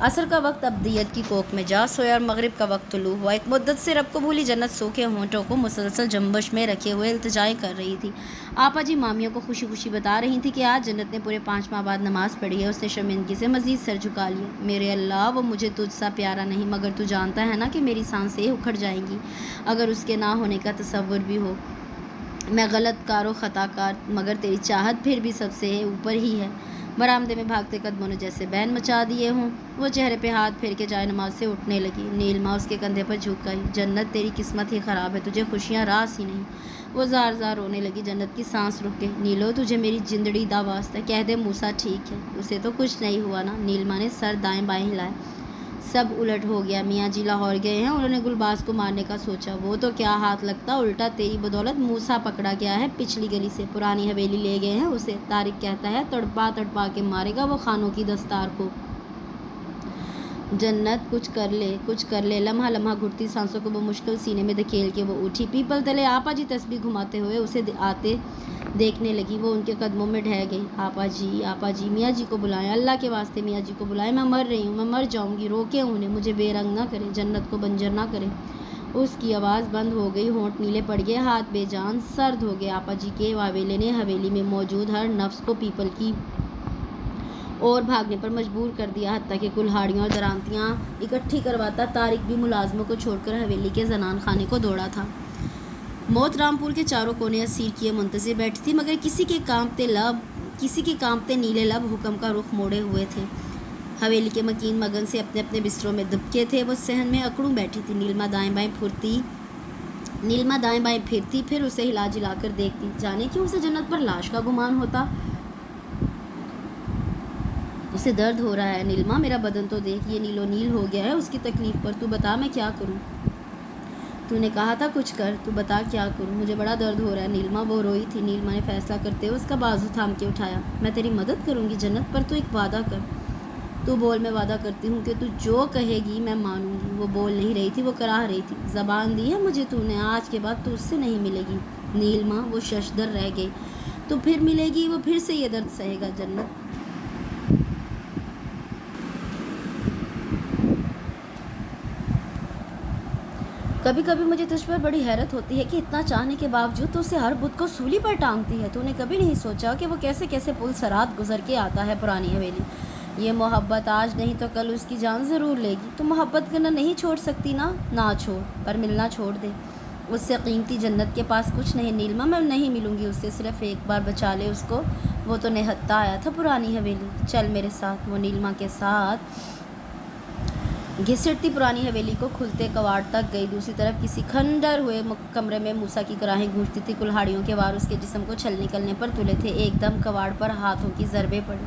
عصر کا وقت ابدیت کی کوکھ میں جا سویا اور مغرب کا وقت طلوع ہوا۔ ایک مدت سے رب کو بھولی جنت سوکھے ہونٹوں کو مسلسل جنبش میں رکھے ہوئے التجائیں کر رہی تھی۔ آپا جی مامیوں کو خوشی خوشی بتا رہی تھی کہ آج جنت نے پورے 5 ماہ بعد نماز پڑھی ہے۔ اس نے شرمندگی سے مزید سر جھکا لیا۔ میرے اللہ، وہ مجھے تجھ سا پیارا نہیں، مگر تو جانتا ہے نا کہ میری سانسیں اکھڑ جائیں گی اگر اس کے نہ ہونے کا تصور بھی ہو۔ میں غلط کار و خطا کار، مگر تیری چاہت پھر بھی سب سے اوپر ہی ہے۔ برآمدے میں بھاگتے قدموں نے جیسے بین مچا دیے ہوں۔ وہ چہرے پہ ہاتھ پھیر کے جائے نماز سے اٹھنے لگی۔ نیلما اس کے کندھے پر جھک گئی۔ جنت تیری قسمت ہی خراب ہے، تجھے خوشیاں راس ہی نہیں۔ وہ زار زار رونے لگی۔ جنت کی سانس رک گئی۔ نیلو، تجھے میری زندڑی دا واسطہ کہہ دے موسیٰ ٹھیک ہے، اسے تو کچھ نہیں ہوا نا؟ نیلما نے سر دائیں بائیں ہلایا۔ سب الٹ ہو گیا۔ میاں جی لاہور گئے ہیں، انہوں نے گلباز کو مارنے کا سوچا، وہ تو کیا ہاتھ لگتا، الٹا تیری بدولت موسیٰ پکڑا گیا ہے پچھلی گلی سے، پرانی حویلی لے گئے ہیں اسے۔ طارق کہتا ہے تڑپا تڑپا کے مارے گا وہ خانوں کی دستار کو۔ جنت کچھ کر لے۔ لمحہ لمحہ گھٹتی سانسوں کو وہ مشکل سینے میں دھکیل کے وہ اٹھی۔ پیپل تلے آپا جی تسبیح گھماتے ہوئے اسے آتے دیکھنے لگی۔ وہ ان کے قدموں میں ڈھہ گئی۔ آپا جی، میاں جی کو بلائیں، اللہ کے واسطے میاں جی کو بلائیں، میں مر رہی ہوں، میں مر جاؤں گی، روکیں انہیں، مجھے بے رنگ نہ کریں، جنت کو بنجر نہ کریں۔ اس کی آواز بند ہو گئی، ہونٹ نیلے پڑ گئے، ہاتھ بے جان سرد ہو گئے۔ آپا جی کے واویلے نے حویلی میں موجود ہر نفس کو پیپل کی اور بھاگنے پر مجبور کر دیا، حتیٰ کہ کلہاڑیاں اور درامتیاں اکٹھی کرواتا طارق بھی ملازموں کو چھوڑ کر حویلی کے زنان خانے کو دوڑا تھا۔ موت رامپور کے چاروں کونے اسیر کیے منتظر بیٹھی تھی، مگر کسی کے کانپتے نیلے لب حکم کا رخ موڑے ہوئے تھے۔ حویلی کے مکین مگن سے اپنے اپنے بستروں میں دبکے تھے۔ وہ صحن میں اکڑوں بیٹھی تھی۔ نیلما دائیں بائیں پھرتی، پھر اسے ہلا جلا کر دیکھتی، جانے کیوں اسے جنت پر لاش کا گمان ہوتا۔ اسے درد ہو رہا ہے۔ نیلما، میرا بدن تو دیکھ، یہ نیلو نیل ہو گیا ہے اس کی تکلیف پر۔ تو بتا میں کیا کروں؟ تو نے کہا تھا کچھ کر، تو بتا کیا کروں؟ مجھے بڑا درد ہو رہا ہے نیلما۔ وہ روئی تھی۔ نیلما نے فیصلہ کرتے ہوئے اس کا بازو تھام کے اٹھایا۔ میں تیری مدد کروں گی جنت، پر تو ایک وعدہ کر۔ تو بول، میں وعدہ کرتی ہوں کہ تو جو کہے گی میں مانوں گی۔ وہ بول نہیں رہی تھی، وہ کراہ رہی تھی۔ زبان دی ہے مجھے تو نے، آج کے بعد تو اس سے نہیں ملے گی۔ نیلما، وہ ششدر رہ گئی۔ تو پھر ملے گی، وہ پھر سے یہ درد سہے گا جنت۔ کبھی کبھی مجھے تجھ پر بڑی حیرت ہوتی ہے کہ اتنا چاہنے کے باوجود تو اسے ہر بت کو سولی پر ٹانگتی ہے۔ تو نے کبھی نہیں سوچا کہ وہ کیسے کیسے پل سرات گزر کے آتا ہے پرانی حویلی۔ یہ محبت آج نہیں تو کل اس کی جان ضرور لے گی۔ تو محبت کرنا نہیں چھوڑ سکتی نا؟ نہ چھوڑ، پر ملنا چھوڑ دے۔ اس سے قیمتی جنت کے پاس کچھ نہیں نیلما، میں نہیں ملوں گی اس سے، صرف ایک بار بچا لے اس کو، وہ تو نہتا آیا تھا پرانی حویلی۔ چل میرے ساتھ۔ وہ نیلما کے ساتھ گھسٹتی پرانی حویلی کو کھلتے کواڑ تک گئی۔ دوسری طرف کسی کھنڈر ہوئے کمرے میں موسیٰ کی کراہیں گونجتی تھی۔ کلہاڑیوں کے وار اس کے جسم کو چھل نکلنے پر تلے تھے۔ ایک دم کواڑ پر ہاتھوں کی ضربیں پڑی۔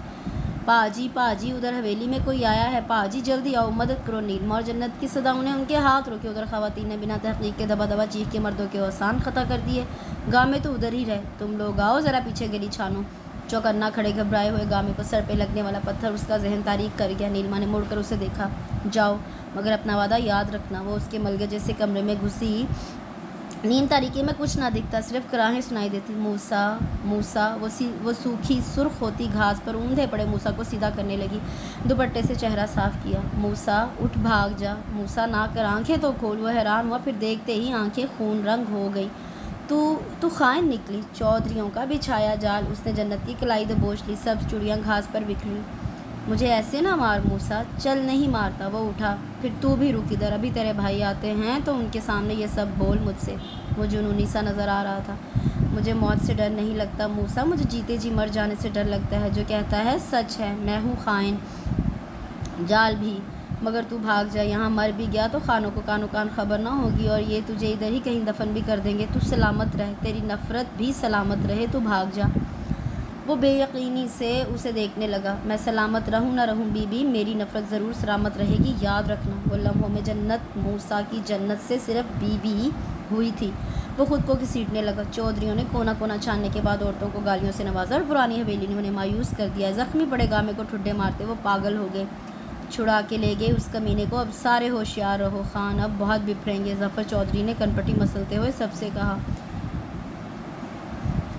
پاجی، ادھر حویلی میں کوئی آیا ہے، پاجی جلدی آؤ، مدد کرو۔ نیلما اور جنت کی صداؤں نے ان کے ہاتھ روکے۔ ادھر خواتین نے بنا تحقیق کے دبا دبا چیخ کے مردوں کے اوسان قطع کر دیے۔ گامے تو ادھر ہی رہے، تم لوگ آؤ ذرا پیچھے گلی چھانو۔ چوکنا کھڑے گھبرائے ہوئے گامے کو سر پہ لگنے والا پتھر اس کا ذہن تاریک کر گیا۔ نیلما نے مڑ کر اسے دیکھا۔ جاؤ، مگر اپنا وعدہ یاد رکھنا۔ وہ اس کے ملگے جیسے کمرے میں گھسی۔ نیم تاریکی میں کچھ نہ دکھتا، صرف کراہیں سنائی دیتی۔ موسیٰ، وہ سوکھی سرخ ہوتی گھاس پر اوندھے پڑے موسیٰ کو سیدھا کرنے لگی، دوپٹے سے چہرہ صاف کیا۔ موسیٰ، اٹھ بھاگ جا۔ موسیٰ نہ کر، آنکھیں تو کھول۔ وہ حیران ہوا، پھر دیکھتے ہی آنکھیں خون رنگ ہو گئی۔ تو خائن نکلی، چودھریوں کا بچھایا جال۔ اس نے جنت کی کلائی دبوچ لی، سبز چوڑیاں گھاس پر بکھری۔ مجھے ایسے نہ مار موسیٰ۔ چل، نہیں مارتا۔ وہ اٹھا۔ پھر تو بھی رک ادھر، ابھی تیرے بھائی آتے ہیں تو ان کے سامنے یہ سب بول مجھ سے۔ وہ جنونی سا نظر آ رہا تھا۔ مجھے موت سے ڈر نہیں لگتا موسیٰ، مجھے جیتے جی مر جانے سے ڈر لگتا ہے۔ جو کہتا ہے سچ ہے، میں ہوں خائن، جال بھی، مگر تو بھاگ جا۔ یہاں مر بھی گیا تو خانوں کو کانو کان خبر نہ ہوگی، اور یہ تجھے ادھر ہی کہیں دفن بھی کر دیں گے۔ تو سلامت رہ، تیری نفرت بھی سلامت رہے، تو بھاگ جا۔ وہ بے یقینی سے اسے دیکھنے لگا۔ میں سلامت رہوں نہ رہوں بی بی، میری نفرت ضرور سلامت رہے گی، یاد رکھنا۔ وہ لمحوں میں جنت موسیٰ کی جنت سے صرف بی بی ہوئی تھی۔ وہ خود کو گھسیٹنے لگا۔ چودھریوں نے کونا کونا چھاننے کے بعد عورتوں کو گالیوں سے نوازا، اور پرانی حویلی نے انہیں مایوس کر دیا۔ زخمی پڑے گامے کو ٹھڈے مارتے وہ پاگل ہو گئے۔ چھڑا کے لے گئے اس کمینے کو۔ اب سارے ہوشیار رہو، خان اب بہت بپھریں گے۔ ظفر چودھری نے کنپٹی مسلتے ہوئے سب سے کہا۔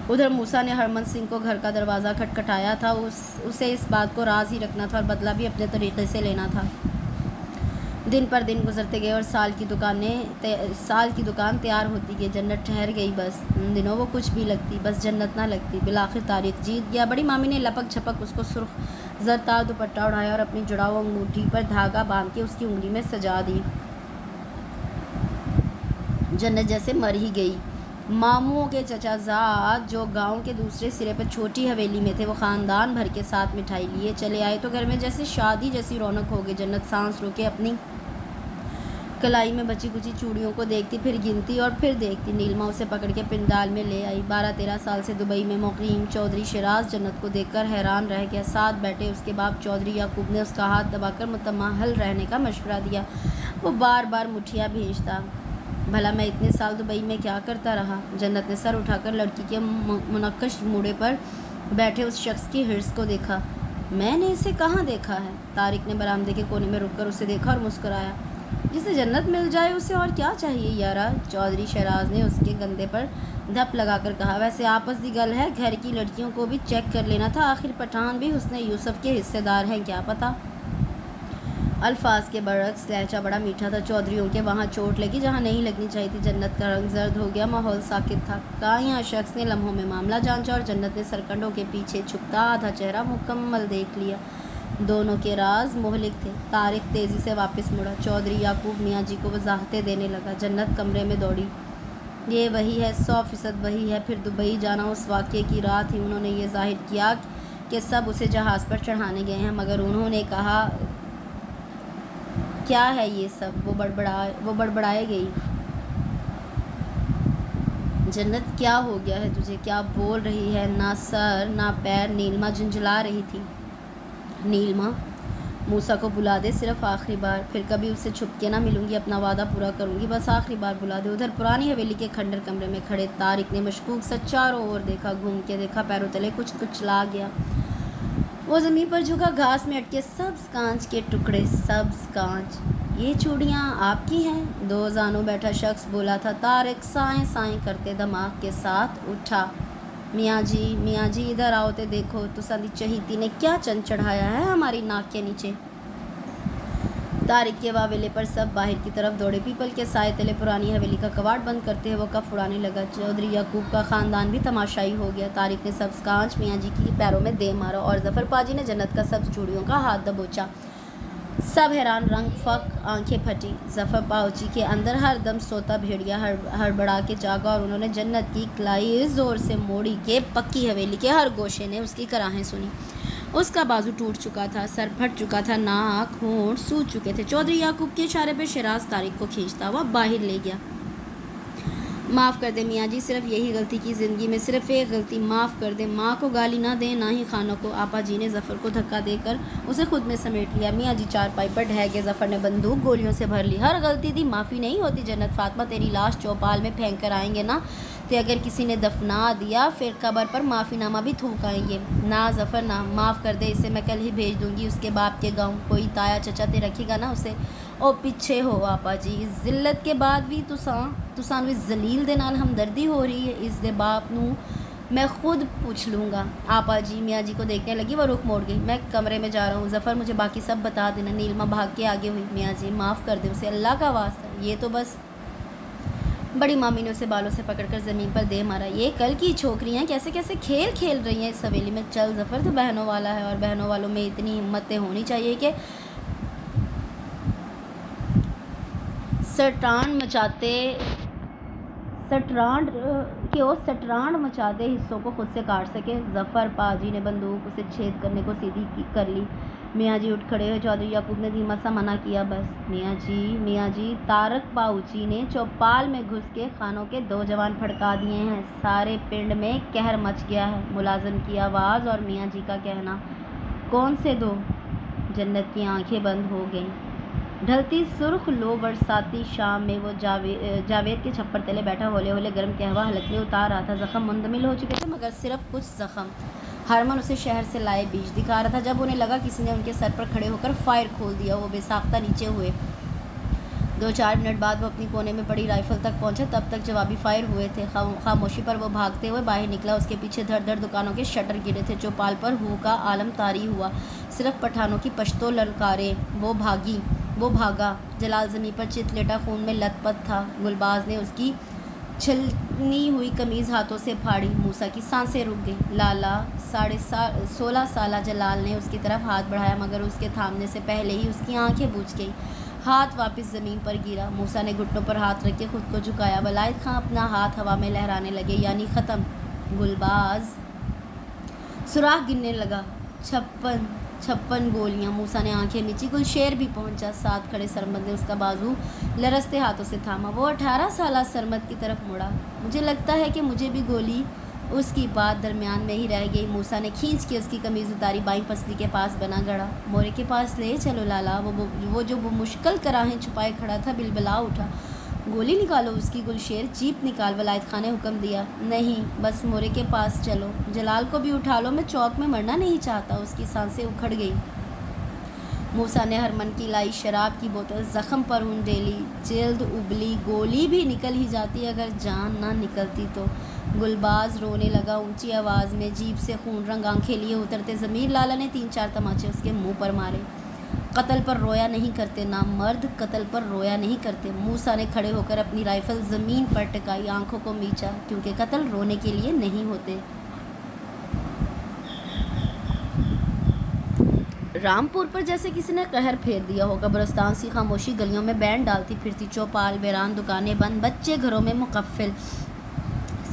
ادھر موسیٰ نے ہرمن سنگھ کو گھر کا دروازہ کھٹکھٹایا تھا. اسے اس بات کو راز ہی رکھنا تھا اور بدلہ بھی اپنے طریقے سے لینا تھا. دن پر دن گزرتے گئے اور سال کی دکان تیار ہوتی گئی. جنت ٹھہر گئی. بس ان دنوں وہ کچھ بھی لگتی، بس جنت نہ لگتی. بالآخر طارق جیت گیا. بڑی مامی نے لپک جھپک اس کو سرخ زرتار دوپٹہ اڑایا اور اپنی جڑاؤ انگوٹھی پر دھاگا باندھ کے اس کی انگلی میں سجا دی. جنت جیسے مر ہی گئی. ماموں کے چچا زاد جو گاؤں کے دوسرے سرے پر چھوٹی حویلی میں تھے، وہ خاندان بھر کے ساتھ مٹھائی لیے چلے آئے تو گھر میں جیسے شادی جیسی رونق ہو گئی. جنت سانس روکے اپنی کلائی میں بچی کچی چوڑیوں کو دیکھتی، پھر گنتی اور پھر دیکھتی. نیلما اسے پکڑ کے پنڈال میں لے آئی. 12-13 سال سے دبئی میں مقیم چودھری شیراز جنت کو دیکھ کر حیران رہ گیا. ساتھ بیٹھے اس کے باپ چودھری یعقوب نے اس کا ہاتھ دبا کر متمہل رہنے کا مشورہ دیا. وہ بار بار مٹھیاں بھیجتا. بھلا میں اتنے سال دبئی میں کیا کرتا رہا؟ جنت نے سر اٹھا کر لڑکی کے منقش موڑے پر بیٹھے اس شخص کی ہرس کو دیکھا. میں نے اسے کہاں دیکھا ہے؟ طارق نے برآمدے کے کونے میں رک کر اسے دیکھا اور مسکرایا. جسے جنت مل جائے اسے اور کیا چاہیے یارا؟ چودھری شیراز نے اس کے گندے پر دھپ لگا کر کہا. ویسے آپس دی گل ہے، گھر کی لڑکیوں کو بھی چیک کر لینا تھا. آخر پٹھان بھی حسن یوسف کے حصے دار ہیں، کیا پتہ؟ الفاظ کے برعکس لہجہ بڑا میٹھا تھا. چودھریوں کے وہاں چوٹ لگی جہاں نہیں لگنی چاہیے تھی. جنت کا رنگ زرد ہو گیا. ماحول ساکت تھا. کائیں شخص نے لمحوں میں معاملہ جانچا اور جنت نے سرکنڈوں کے پیچھے چھپتا آدھا چہرہ مکمل دیکھ لیا. دونوں کے راز مہلک تھے. طارق تیزی سے واپس مڑا. چودھری یعقوب میاں جی کو وضاحتیں دینے لگا. جنت کمرے میں دوڑی. یہ وہی ہے، 100% وہی ہے. پھر دبئی جانا اس واقعے کی رات ہی انہوں نے یہ ظاہر کیا کہ سب اسے جہاز پر چڑھانے گئے ہیں، مگر انہوں نے کہا کیا ہے یہ سب؟ وہ بڑبڑائے گئی. جنت کیا ہو گیا ہے تجھے؟ کیا بول رہی ہے؟ نہ سر نہ پیر. نیلما جھنجھلا رہی تھی. نیلما، موسیٰ کو بلا دے، صرف آخری بار. پھر کبھی اس سے چھپ کے نہ ملوں گی. اپنا وعدہ پورا کروں گی. بس آخری بار بلا دے. ادھر پرانی حویلی کے کھنڈر کمرے میں کھڑے طارق نے مشکوک سے چاروں اور دیکھا. گھوم کے دیکھا. پیروں تلے کچھ کچلا گیا. وہ زمین پر جھکا. گھاس میں اٹکے سبز کانچ کے ٹکڑے. سبز کانچ. یہ چوڑیاں آپ کی ہیں؟ دو زانوں بیٹھا شخص بولا تھا. طارق سائیں سائیں کرتے دماغ کے ساتھ اٹھا. میاں جی ادھر آؤ تے دیکھو تساں دی چہیتی نے کیا چند چڑھایا ہے ہماری ناک کے نیچے. طارق کے واویلے پر سب باہر کی طرف دوڑے. پیپل کے سائے تلے پرانی حویلی کا کواڑ بند کرتے ہوئے وہ کف اڑانے لگا. چودھری یعقوب کا خاندان بھی تماشائی ہو گیا. طارق نے سبز کانچ میاں جی کی پیروں میں دے مارا اور ظفر پاجی نے جنت کا سبز چوڑیوں کا ہاتھ دبوچا. سب حیران رنگ فک. آنکھیں پھٹی. ظفر پاجی کے اندر ہر دم سوتا بھیڑیا ہڑبڑا کے جاگا اور انہوں نے جنت کی کلائی زور سے موڑی کہ پکی حویلی کے ہر گوشے نے اس کی کراہیں سنی. اس کا بازو ٹوٹ چکا تھا. سر پھٹ چکا تھا. ناک ہونٹ سوج چکے تھے. چودھری یعقوب کے اشارے پہ شیراز طارق کو کھینچتا ہوا باہر لے گیا. معاف کر دے میاں جی، صرف یہی غلطی کی زندگی میں، صرف ایک غلطی. معاف کر دے. ماں کو گالی نہ دیں، نہ ہی خانوں کو. آپا جی نے ظفر کو دھکا دے کر اسے خود میں سمیٹ لیا. میاں جی چارپائی پر ڈھہ گئے. ظفر نے بندوق گولیوں سے بھر لی. ہر غلطی دی معافی نہیں ہوتی جنت. فاطمہ تیری لاش چوپال میں پھینک کر آئیں گے نا، تو اگر کسی نے دفنا دیا پھر قبر پر معافی نامہ بھی تھوک آئیں گے. نہ ظفر نہ، معاف کر دے اسے. میں کل ہی بھیج دوں گی اس کے باپ کے گاؤں. کوئی تایا چچا تے رکھے گا نا اسے. او پیچھے ہو آپا جی، اس ذلت کے بعد بھی تساں نو اس ذلیل دے نال ہمدردی ہو رہی ہے. اس دے باپ نو میں خود پوچھ لوں گا. آپا جی میاں جی کو دیکھنے لگی. وہ رخ موڑ گئی. میں کمرے میں جا رہا ہوں. ظفر مجھے باقی سب بتا دینا. نیلما بھاگ کے آگے ہوئی. میاں جی معاف کر دے اسے، اللہ کا واسطہ. یہ تو بس. بڑی مامی نے اسے بالوں سے پکڑ کر زمین پر دے مارا. یہ کل کی چھوکریاں کیسے کیسے کھیل کھیل رہی ہیں اس حویلی میں. چل ظفر، تو بہنوں والا ہے اور بہنوں والوں میں اتنی ہمتیں ہونی چاہیے کہ سٹرانڈ مچاتے حصوں کو خود سے کاٹ سکے. ظفر پاجی نے بندوق اسے چھید کرنے کو سیدھی کر لی. میاں جی اٹھ کھڑے ہوئے. چودھری یعقوب نے دھیما سا منع کیا. بس میاں جی. طارق باؤچی نے چوپال میں گھس کے خانوں کے 2 جوان پھڑکا دیے ہیں. سارے پنڈ میں قہر مچ گیا ہے. ملازم کی آواز اور میاں جی کا کہنا. کون سے 2؟ جنت کی آنکھیں بند ہو گئیں. ڈھلتی سرخ لو برساتی شام میں وہ جاوید کے چھپر تلے بیٹھا ہولے ہولے گرم قہوہ حلق میں اتار رہا تھا. زخم مندمل ہو چکے تھے مگر صرف کچھ زخم. ہرمن اسے شہر سے لائے بیج دکھا رہا تھا. جب انہیں لگا کسی نے ان کے سر پر کھڑے ہو کر فائر کھول دیا، وہ بے ساختہ نیچے ہوئے. 2-4 منٹ بعد وہ اپنی کونے میں پڑی رائفل تک پہنچا، تب تک جوابی فائر ہوئے تھے۔ خاموشی پر وہ بھاگتے ہوئے باہر نکلا، اس کے پیچھے دھڑ دھڑ دکانوں کے شٹر گرے تھے۔ چوپال پر ہو کا عالم طاری ہوا، صرف پٹھانوں کی پشتو للکاریں۔ وہ بھاگا۔ جلال زمین پر چت لیٹا خون میں لت پت تھا۔ گلباز نے اس کی چھلنی ہوئی قمیض ہاتھوں سے پھاڑی۔ موسیٰ کی سانسیں رک گئیں۔ لالا 16 سالہ جلال نے اس کی طرف ہاتھ بڑھایا، مگر اس کے تھامنے سے پہلے ہی اس کی آنکھیں بجھ گئیں۔ ہاتھ واپس زمین پر گرا۔ موسیٰ نے گھٹنوں پر ہاتھ رکھ کے خود کو جھکایا۔ ولائد خان اپنا ہاتھ ہوا میں لہرانے لگے، یعنی ختم۔ گلباز سوراخ گننے لگا۔ 56 گولیاں۔ موسیٰ نے آنکھیں میچی۔ گلشیر بھی پہنچا۔ ساتھ کھڑے سرمد نے اس کا بازو لرزتے ہاتھوں سے تھاما۔ وہ 18 سالہ سرمد کی طرف مڑا۔ مجھے لگتا ہے کہ مجھے بھی گولی۔ اس کی بات درمیان میں ہی رہ گئی۔ موسیٰ نے کھینچ کے اس کی قمیض اتاری، بائیں پسلی کے پاس بنا گڑا۔ مورے کے پاس لے چلو لالا۔ وہ جو مشکل کراہیں چھپائے کھڑا تھا بلبلا اٹھا۔ گولی نکالو اس کی۔ گلشیر جیپ نکال، ولائد خان نے حکم دیا۔ نہیں، بس مورے کے پاس چلو۔ جلال کو بھی اٹھا لو، میں چوک میں مرنا نہیں چاہتا۔ اس کی سانسیں اکھڑ گئیں۔ موسیٰ نے ہرمن کی لائی شراب کی بوتل زخم پر ڈیلی۔ جلد ابلی، گولی بھی نکل ہی جاتی اگر جان نہ نکلتی تو۔ گلباز رونے لگا اونچی آواز میں، جیب سے خون رنگ آنکھیں لیے اترتے ضمیر لالا نے 3-4 تماچے اس کے منہ پر مارے۔ قتل پر رویا نہیں کرتے نامرد، قتل پر رویا نہیں کرتے۔ موسیٰ نے کھڑے ہو کر اپنی رائفل زمین پر ٹکائی، آنکھوں کو میچا، کیونکہ قتل رونے کے لیے نہیں ہوتے۔ رامپور پر جیسے کسی نے قہر پھیر دیا ہو۔ قبرستان سی خاموشی گلیوں میں بینڈ ڈالتی پھرتی، چوپال ویران، دکانیں بند، بچے گھروں میں مقفل۔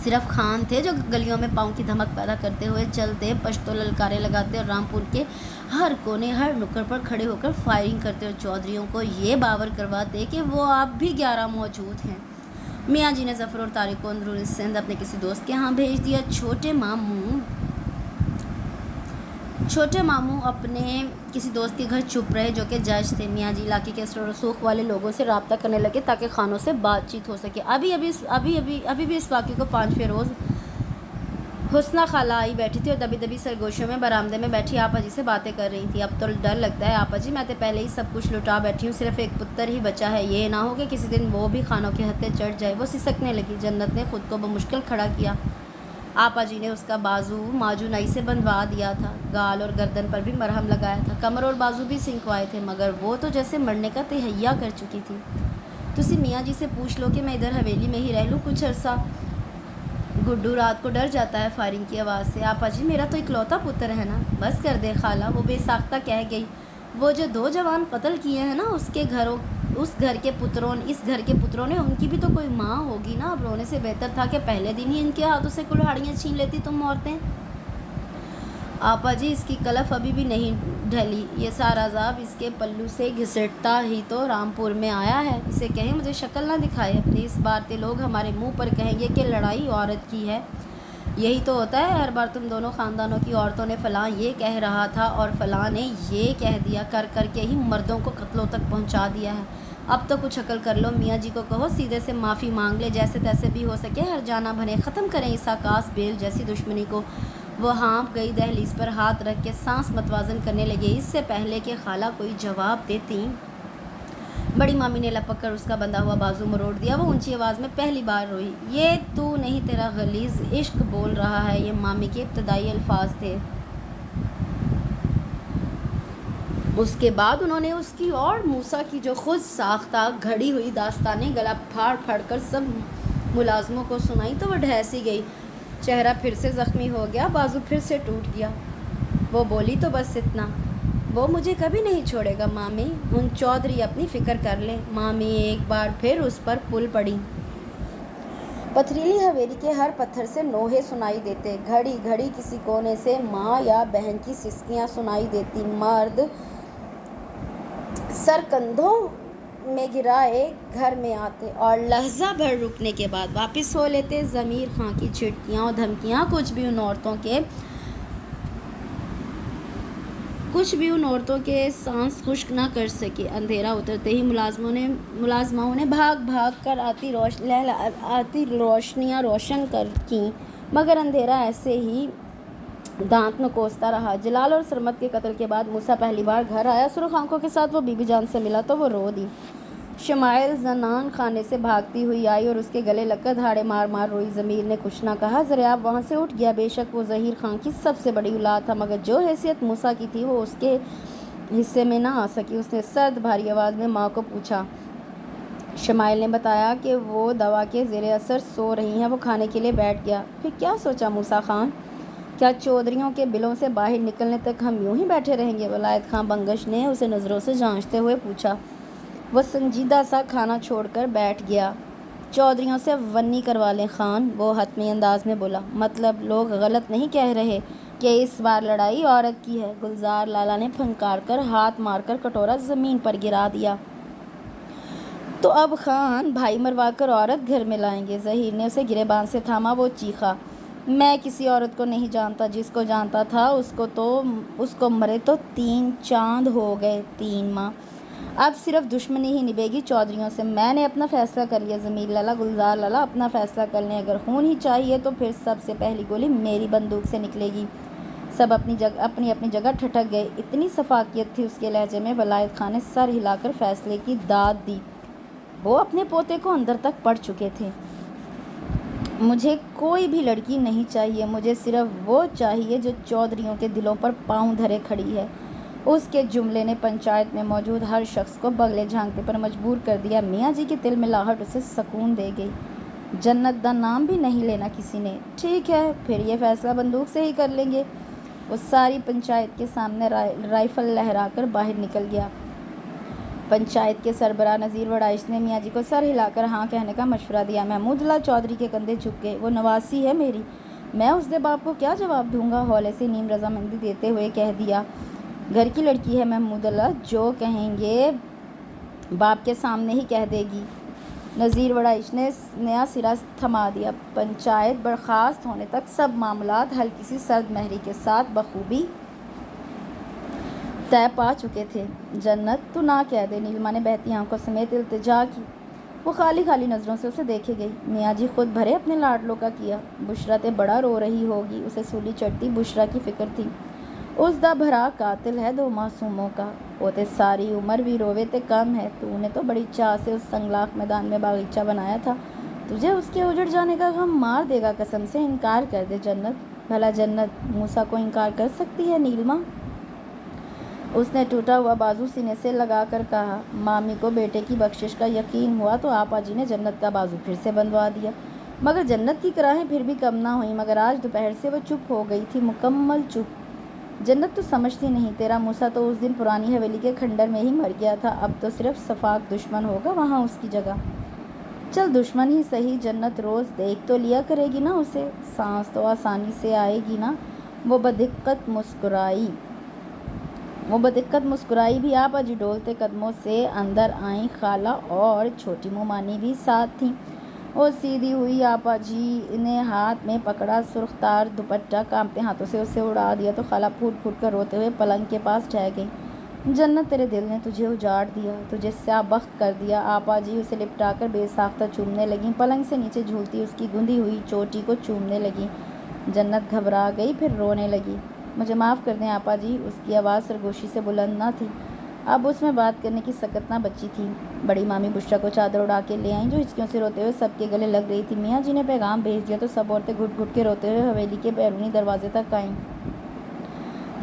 صرف خان تھے جو گلیوں میں پاؤں کی دھمک پیدا کرتے ہوئے چلتے، پشتو للکاریں لگاتے اور رامپور کے ہر کونے ہر نکڑ پر کھڑے ہو کر فائرنگ کرتے اور چودھریوں کو یہ باور کرواتے کہ وہ آپ بھی 11 موجود ہیں۔ میاں جی نے ظفر اور طارق کو اندرون سندھ اپنے کسی دوست کے ہاں بھیج دیا۔ چھوٹے ماموں اپنے کسی دوست کے گھر چھپ رہے جو کہ جج تھے۔ میاں جی علاقے کے اثر و رسوخ والے لوگوں سے رابطہ کرنے لگے تاکہ خانوں سے بات چیت ہو سکے۔ ابھی بھی اس واقعے کو 5ویں روز حسنہ خالہ آئی بیٹھی تھی اور دبی دبی سرگوشیوں میں برآمدے میں بیٹھی آپا جی سے باتیں کر رہی تھی۔ اب تو ڈر لگتا ہے آپا جی، میں تو پہلے ہی سب کچھ لٹا بیٹھی ہوں، صرف ایک پتر ہی بچا ہے، یہ نہ ہو کہ کسی دن وہ بھی خانوں کے ہتھے چڑھ جائے۔ وہ سسکنے لگی۔ جنت نے خود کو بمشکل کھڑا کیا۔ آپا جی نے اس کا بازو ماجونائی سے بندھوا دیا تھا، گال اور گردن پر بھی مرہم لگایا تھا، کمر اور بازو بھی سنکوائے تھے، مگر وہ تو جیسے مرنے کا تہیا کر چکی تھی۔ تسی میاں جی سے پوچھ لو کہ میں ادھر حویلی میں ہی رہ لوں کچھ عرصہ۔ گڈو رات کو ڈر جاتا ہے فائرنگ کی آواز سے۔ آپا جی میرا تو اکلوتا پتر ہے نا۔ بس کر دے خالہ، وہ بے ساختہ کہہ گئی۔ وہ جو 2 جوان قتل کیے ہیں نا، اس گھر کے پتروں نے، ان کی بھی تو کوئی ماں ہوگی نا۔ اب رونے سے بہتر تھا کہ پہلے دن ہی ان کے ہاتھوں سے کلہاڑیاں چھین لیتی تم عورتیں۔ آپا جی اس کی کلف ابھی بھی نہیں ڈھلی، یہ سارا عذاب اس کے پلو سے گھسٹتا ہی تو رامپور میں آیا ہے۔ اسے کہیں مجھے شکل نہ دکھائے اپنی، اس بار تے لوگ ہمارے منہ پر کہیں گے کہ لڑائی عورت کی ہے۔ یہی تو ہوتا ہے ہر بار، تم دونوں خاندانوں کی عورتوں نے فلاں یہ کہہ رہا تھا اور فلاں نے یہ کہہ دیا، کر کر کے ہی مردوں کو قتلوں تک پہنچا دیا ہے۔ اب تو کچھ عقل کر لو، میاں جی کو کہو سیدھے سے معافی مانگ لے، جیسے تیسے بھی ہو سکے ہر جانہ بھنے ختم کریں اس آکاس بیل جیسی دشمنی کو۔ وہ ہانپ گئی، دہلیز پر ہاتھ رکھ کے سانس متوازن کرنے لگے، اس سے پہلے کہ خالہ کوئی جواب دیتی۔ بڑی مامی نے لپک کر اس کا بندھا ہوا بازو مروڑ دیا۔ وہ اونچی آواز میں پہلی بار روئی۔ یہ تو نہیں تیرا غلیظ عشق بول رہا ہے، یہ مامی کے ابتدائی الفاظ تھے۔ اس کے بعد انہوں نے اس کی اور موسیٰ کی جو خود ساختہ گھڑی ہوئی داستانیں گلا پھاڑ پھاڑ کر سب ملازموں کو سنائی تو وہ ڈھیسی گئی۔ چہرہ پھر سے زخمی ہو گیا، بازو پھر سے ٹوٹ گیا۔ وہ بولی تو بس اتنا، وہ مجھے کبھی نہیں چھوڑے گا مامی، ان چودھری اپنی فکر کر لیں۔ مامی ایک بار پھر اس پر پل پڑی۔ پتھریلی حویلی کے ہر پتھر سے نوحے سنائی دیتے، گھڑی گھڑی کسی کونے سے ماں یا بہن کی سسکیاں سنائی دیتی۔ مرد سر کندھوں میں گرائے گھر میں آتے اور لحظہ بھر رکنے کے بعد واپس ہو لیتے۔ ضمیر خاں کی چھٹکیاں اور دھمکیاں کچھ بھی ان عورتوں کے سانس خشک نہ کر سکے۔ اندھیرا اترتے ہی ملازماؤں نے بھاگ بھاگ کر آتی روشنیاں روشن کیں، مگر اندھیرا ایسے ہی دانت نکوستا رہا۔ جلال اور سرمد کے قتل کے بعد موسیٰ پہلی بار گھر آیا۔ سرخ آنکھوں کے ساتھ وہ بی بی جان سے ملا تو وہ رو دی۔ شمائل زنان خانے سے بھاگتی ہوئی آئی اور اس کے گلے لگ کر دھاڑے مار مار روئی۔ ضمیر نے کچھ نہ کہا، ذرا وہاں سے اٹھ گیا۔ بے شک وہ ظہیر خان کی سب سے بڑی اولاد تھا، مگر جو حیثیت موسیٰ کی تھی وہ اس کے حصے میں نہ آ سکی۔ اس نے سرد بھاری آواز میں ماں کو پوچھا۔ شمائل نے بتایا کہ وہ دوا کے زیر اثر سو رہی ہیں۔ وہ کھانے کے لیے بیٹھ گیا۔ پھر کیا سوچا موسیٰ خان؟ کیا چودھریوں کے بلوں سے باہر نکلنے تک ہم یوں ہی بیٹھے رہیں گے؟ ولایت خان بنگش نے اسے نظروں سے جانچتے ہوئے پوچھا۔ وہ سنجیدہ سا کھانا چھوڑ کر بیٹھ گیا۔ چودھریوں سے ونی کروا لیں خان، وہ حتمی انداز میں بولا۔ مطلب لوگ غلط نہیں کہہ رہے کہ اس بار لڑائی عورت کی ہے؟ گلزار لالا نے پھنکار کر ہاتھ مار کر کٹورا زمین پر گرا دیا۔ تو اب خان بھائی مروا کر عورت گھر میں لائیں گے؟ ظہیر نے اسے گریبان سے تھاما۔ وہ چیخا، میں کسی عورت کو نہیں جانتا، جس کو جانتا تھا اس کو مرے تو 3 چاند ہو گئے، 3 ماہ۔ اب صرف دشمنی ہی نبھے گی چودھریوں سے۔ میں نے اپنا فیصلہ کر لیا۔ ضمیر لالا، گلزار لالا اپنا فیصلہ کر لیں۔ اگر خون ہی چاہیے تو پھر سب سے پہلی گولی میری بندوق سے نکلے گی۔ سب اپنی اپنی جگہ ٹھٹک گئے۔ اتنی شفقت تھی اس کے لہجے میں۔ ولایت خان نے سر ہلا کر فیصلے کی داد دی۔ وہ اپنے پوتے کو اندر تک پڑھ چکے تھے۔ مجھے کوئی بھی لڑکی نہیں چاہیے، مجھے صرف وہ چاہیے جو چودھریوں کے دلوں پر پاؤں دھرے کھڑی ہے۔ اس کے جملے نے پنچایت میں موجود ہر شخص کو بغلے جھانکنے پر مجبور کر دیا۔ میاں جی کی تلملاہٹ اسے سکون دے گئی۔ جنت دا نام بھی نہیں لینا کسی نے۔ ٹھیک ہے، پھر یہ فیصلہ بندوق سے ہی کر لیں گے۔ وہ ساری پنچایت کے سامنے رائفل لہرا کر باہر نکل گیا۔ پنچایت کے سربراہ نذیر وڑائچ نے میاں جی کو سر ہلا کر ہاں کہنے کا مشورہ دیا۔ محمود اللہ چودھری کے کندھے جھک گئے۔ وہ نواسی ہے میری، میں اس دے باپ کو کیا جواب دوں گا؟ ہولے سے نیم رضامندی دیتے ہوئے کہہ دیا۔ گھر کی لڑکی ہے محمود اللہ، جو کہیں گے باپ کے سامنے ہی کہہ دے گی۔ نذیر وڑائچ نے نیا سرا تھما دیا۔ پنچایت برخاست ہونے تک سب معاملات حل کسی سرد مہری کے ساتھ بخوبی طے پا چکے تھے۔ جنت تو نہ کہہ دے، نیلما نے بہتی آنکھوں سمیت التجا کی۔ وہ خالی خالی نظروں سے اسے دیکھے گئی۔ میاں جی خود بھرے اپنے لاڈلوں کا کیا۔ بشرا تے بڑا رو رہی ہوگی، اسے سولی چڑھتی بشرا کی فکر تھی۔ اس دا بھرا قاتل ہے 2 معصوموں کا، وہ تے ساری عمر بھی روے تے کم ہے۔ تو نے تو بڑی چاہ سے اس سنگلاخ میدان میں باغیچہ بنایا تھا، تجھے اس کے اجڑ جانے کا غم مار دے گا۔ قسم سے انکار کر دے جنت۔ بھلا جنت موسیٰ کو انکار کر سکتی ہے نیلما؟ اس نے ٹوٹا ہوا بازو سینے سے لگا کر کہا۔ مامی کو بیٹے کی بخشش کا یقین ہوا تو آپا جی نے جنت کا بازو پھر سے بندھوا دیا، مگر جنت کی کراہیں پھر بھی کم نہ ہوئیں۔ مگر آج دوپہر سے وہ چپ ہو گئی تھی، مکمل چپ۔ جنت تو سمجھتی نہیں، تیرا موسیٰ تو اس دن پرانی حویلی کے کھنڈر میں ہی مر گیا تھا، اب تو صرف صفاق دشمن ہوگا وہاں اس کی جگہ۔ چل دشمن ہی صحیح، جنت روز دیکھ تو لیا کرے گی نا اسے، سانس تو آسانی سے آئے گی نا۔ وہ بدقت مسکرائی بھی۔ آپا جی ڈولتے قدموں سے اندر آئیں۔ خالہ اور چھوٹی مومانی بھی ساتھ تھیں۔ وہ سیدھی ہوئی، آپا جی نے ہاتھ میں پکڑا سرخ تار دوپٹہ، کانپتے ہاتھوں سے اسے اڑا دیا تو خالہ پھوٹ پھوٹ کر روتے ہوئے پلنگ کے پاس ٹھہر گئیں۔ جنت تیرے دل نے تجھے اجاڑ دیا، تجھے سیاہ بخت کر دیا۔ آپا جی اسے لپٹا کر بے ساختہ چومنے لگیں، پلنگ سے نیچے جھولتی اس کی گندھی ہوئی چوٹی کو چومنے لگیں۔ جنت گھبرا گئی، پھر رونے لگی۔ مجھے معاف کر دیں آپا جی، اس کی آواز سرگوشی سے بلند نہ تھی، اب اس میں بات کرنے کی سکت نہ بچی تھی۔ بڑی مامی بشرا کو چادر اڑا کے لے آئیں، جو ہچکیوں سے روتے ہوئے سب کے گلے لگ رہی تھی۔ میاں جی نے پیغام بھیج دیا تو سب عورتیں گھٹ گھٹ کے روتے ہوئے حویلی کے بیرونی دروازے تک آئیں۔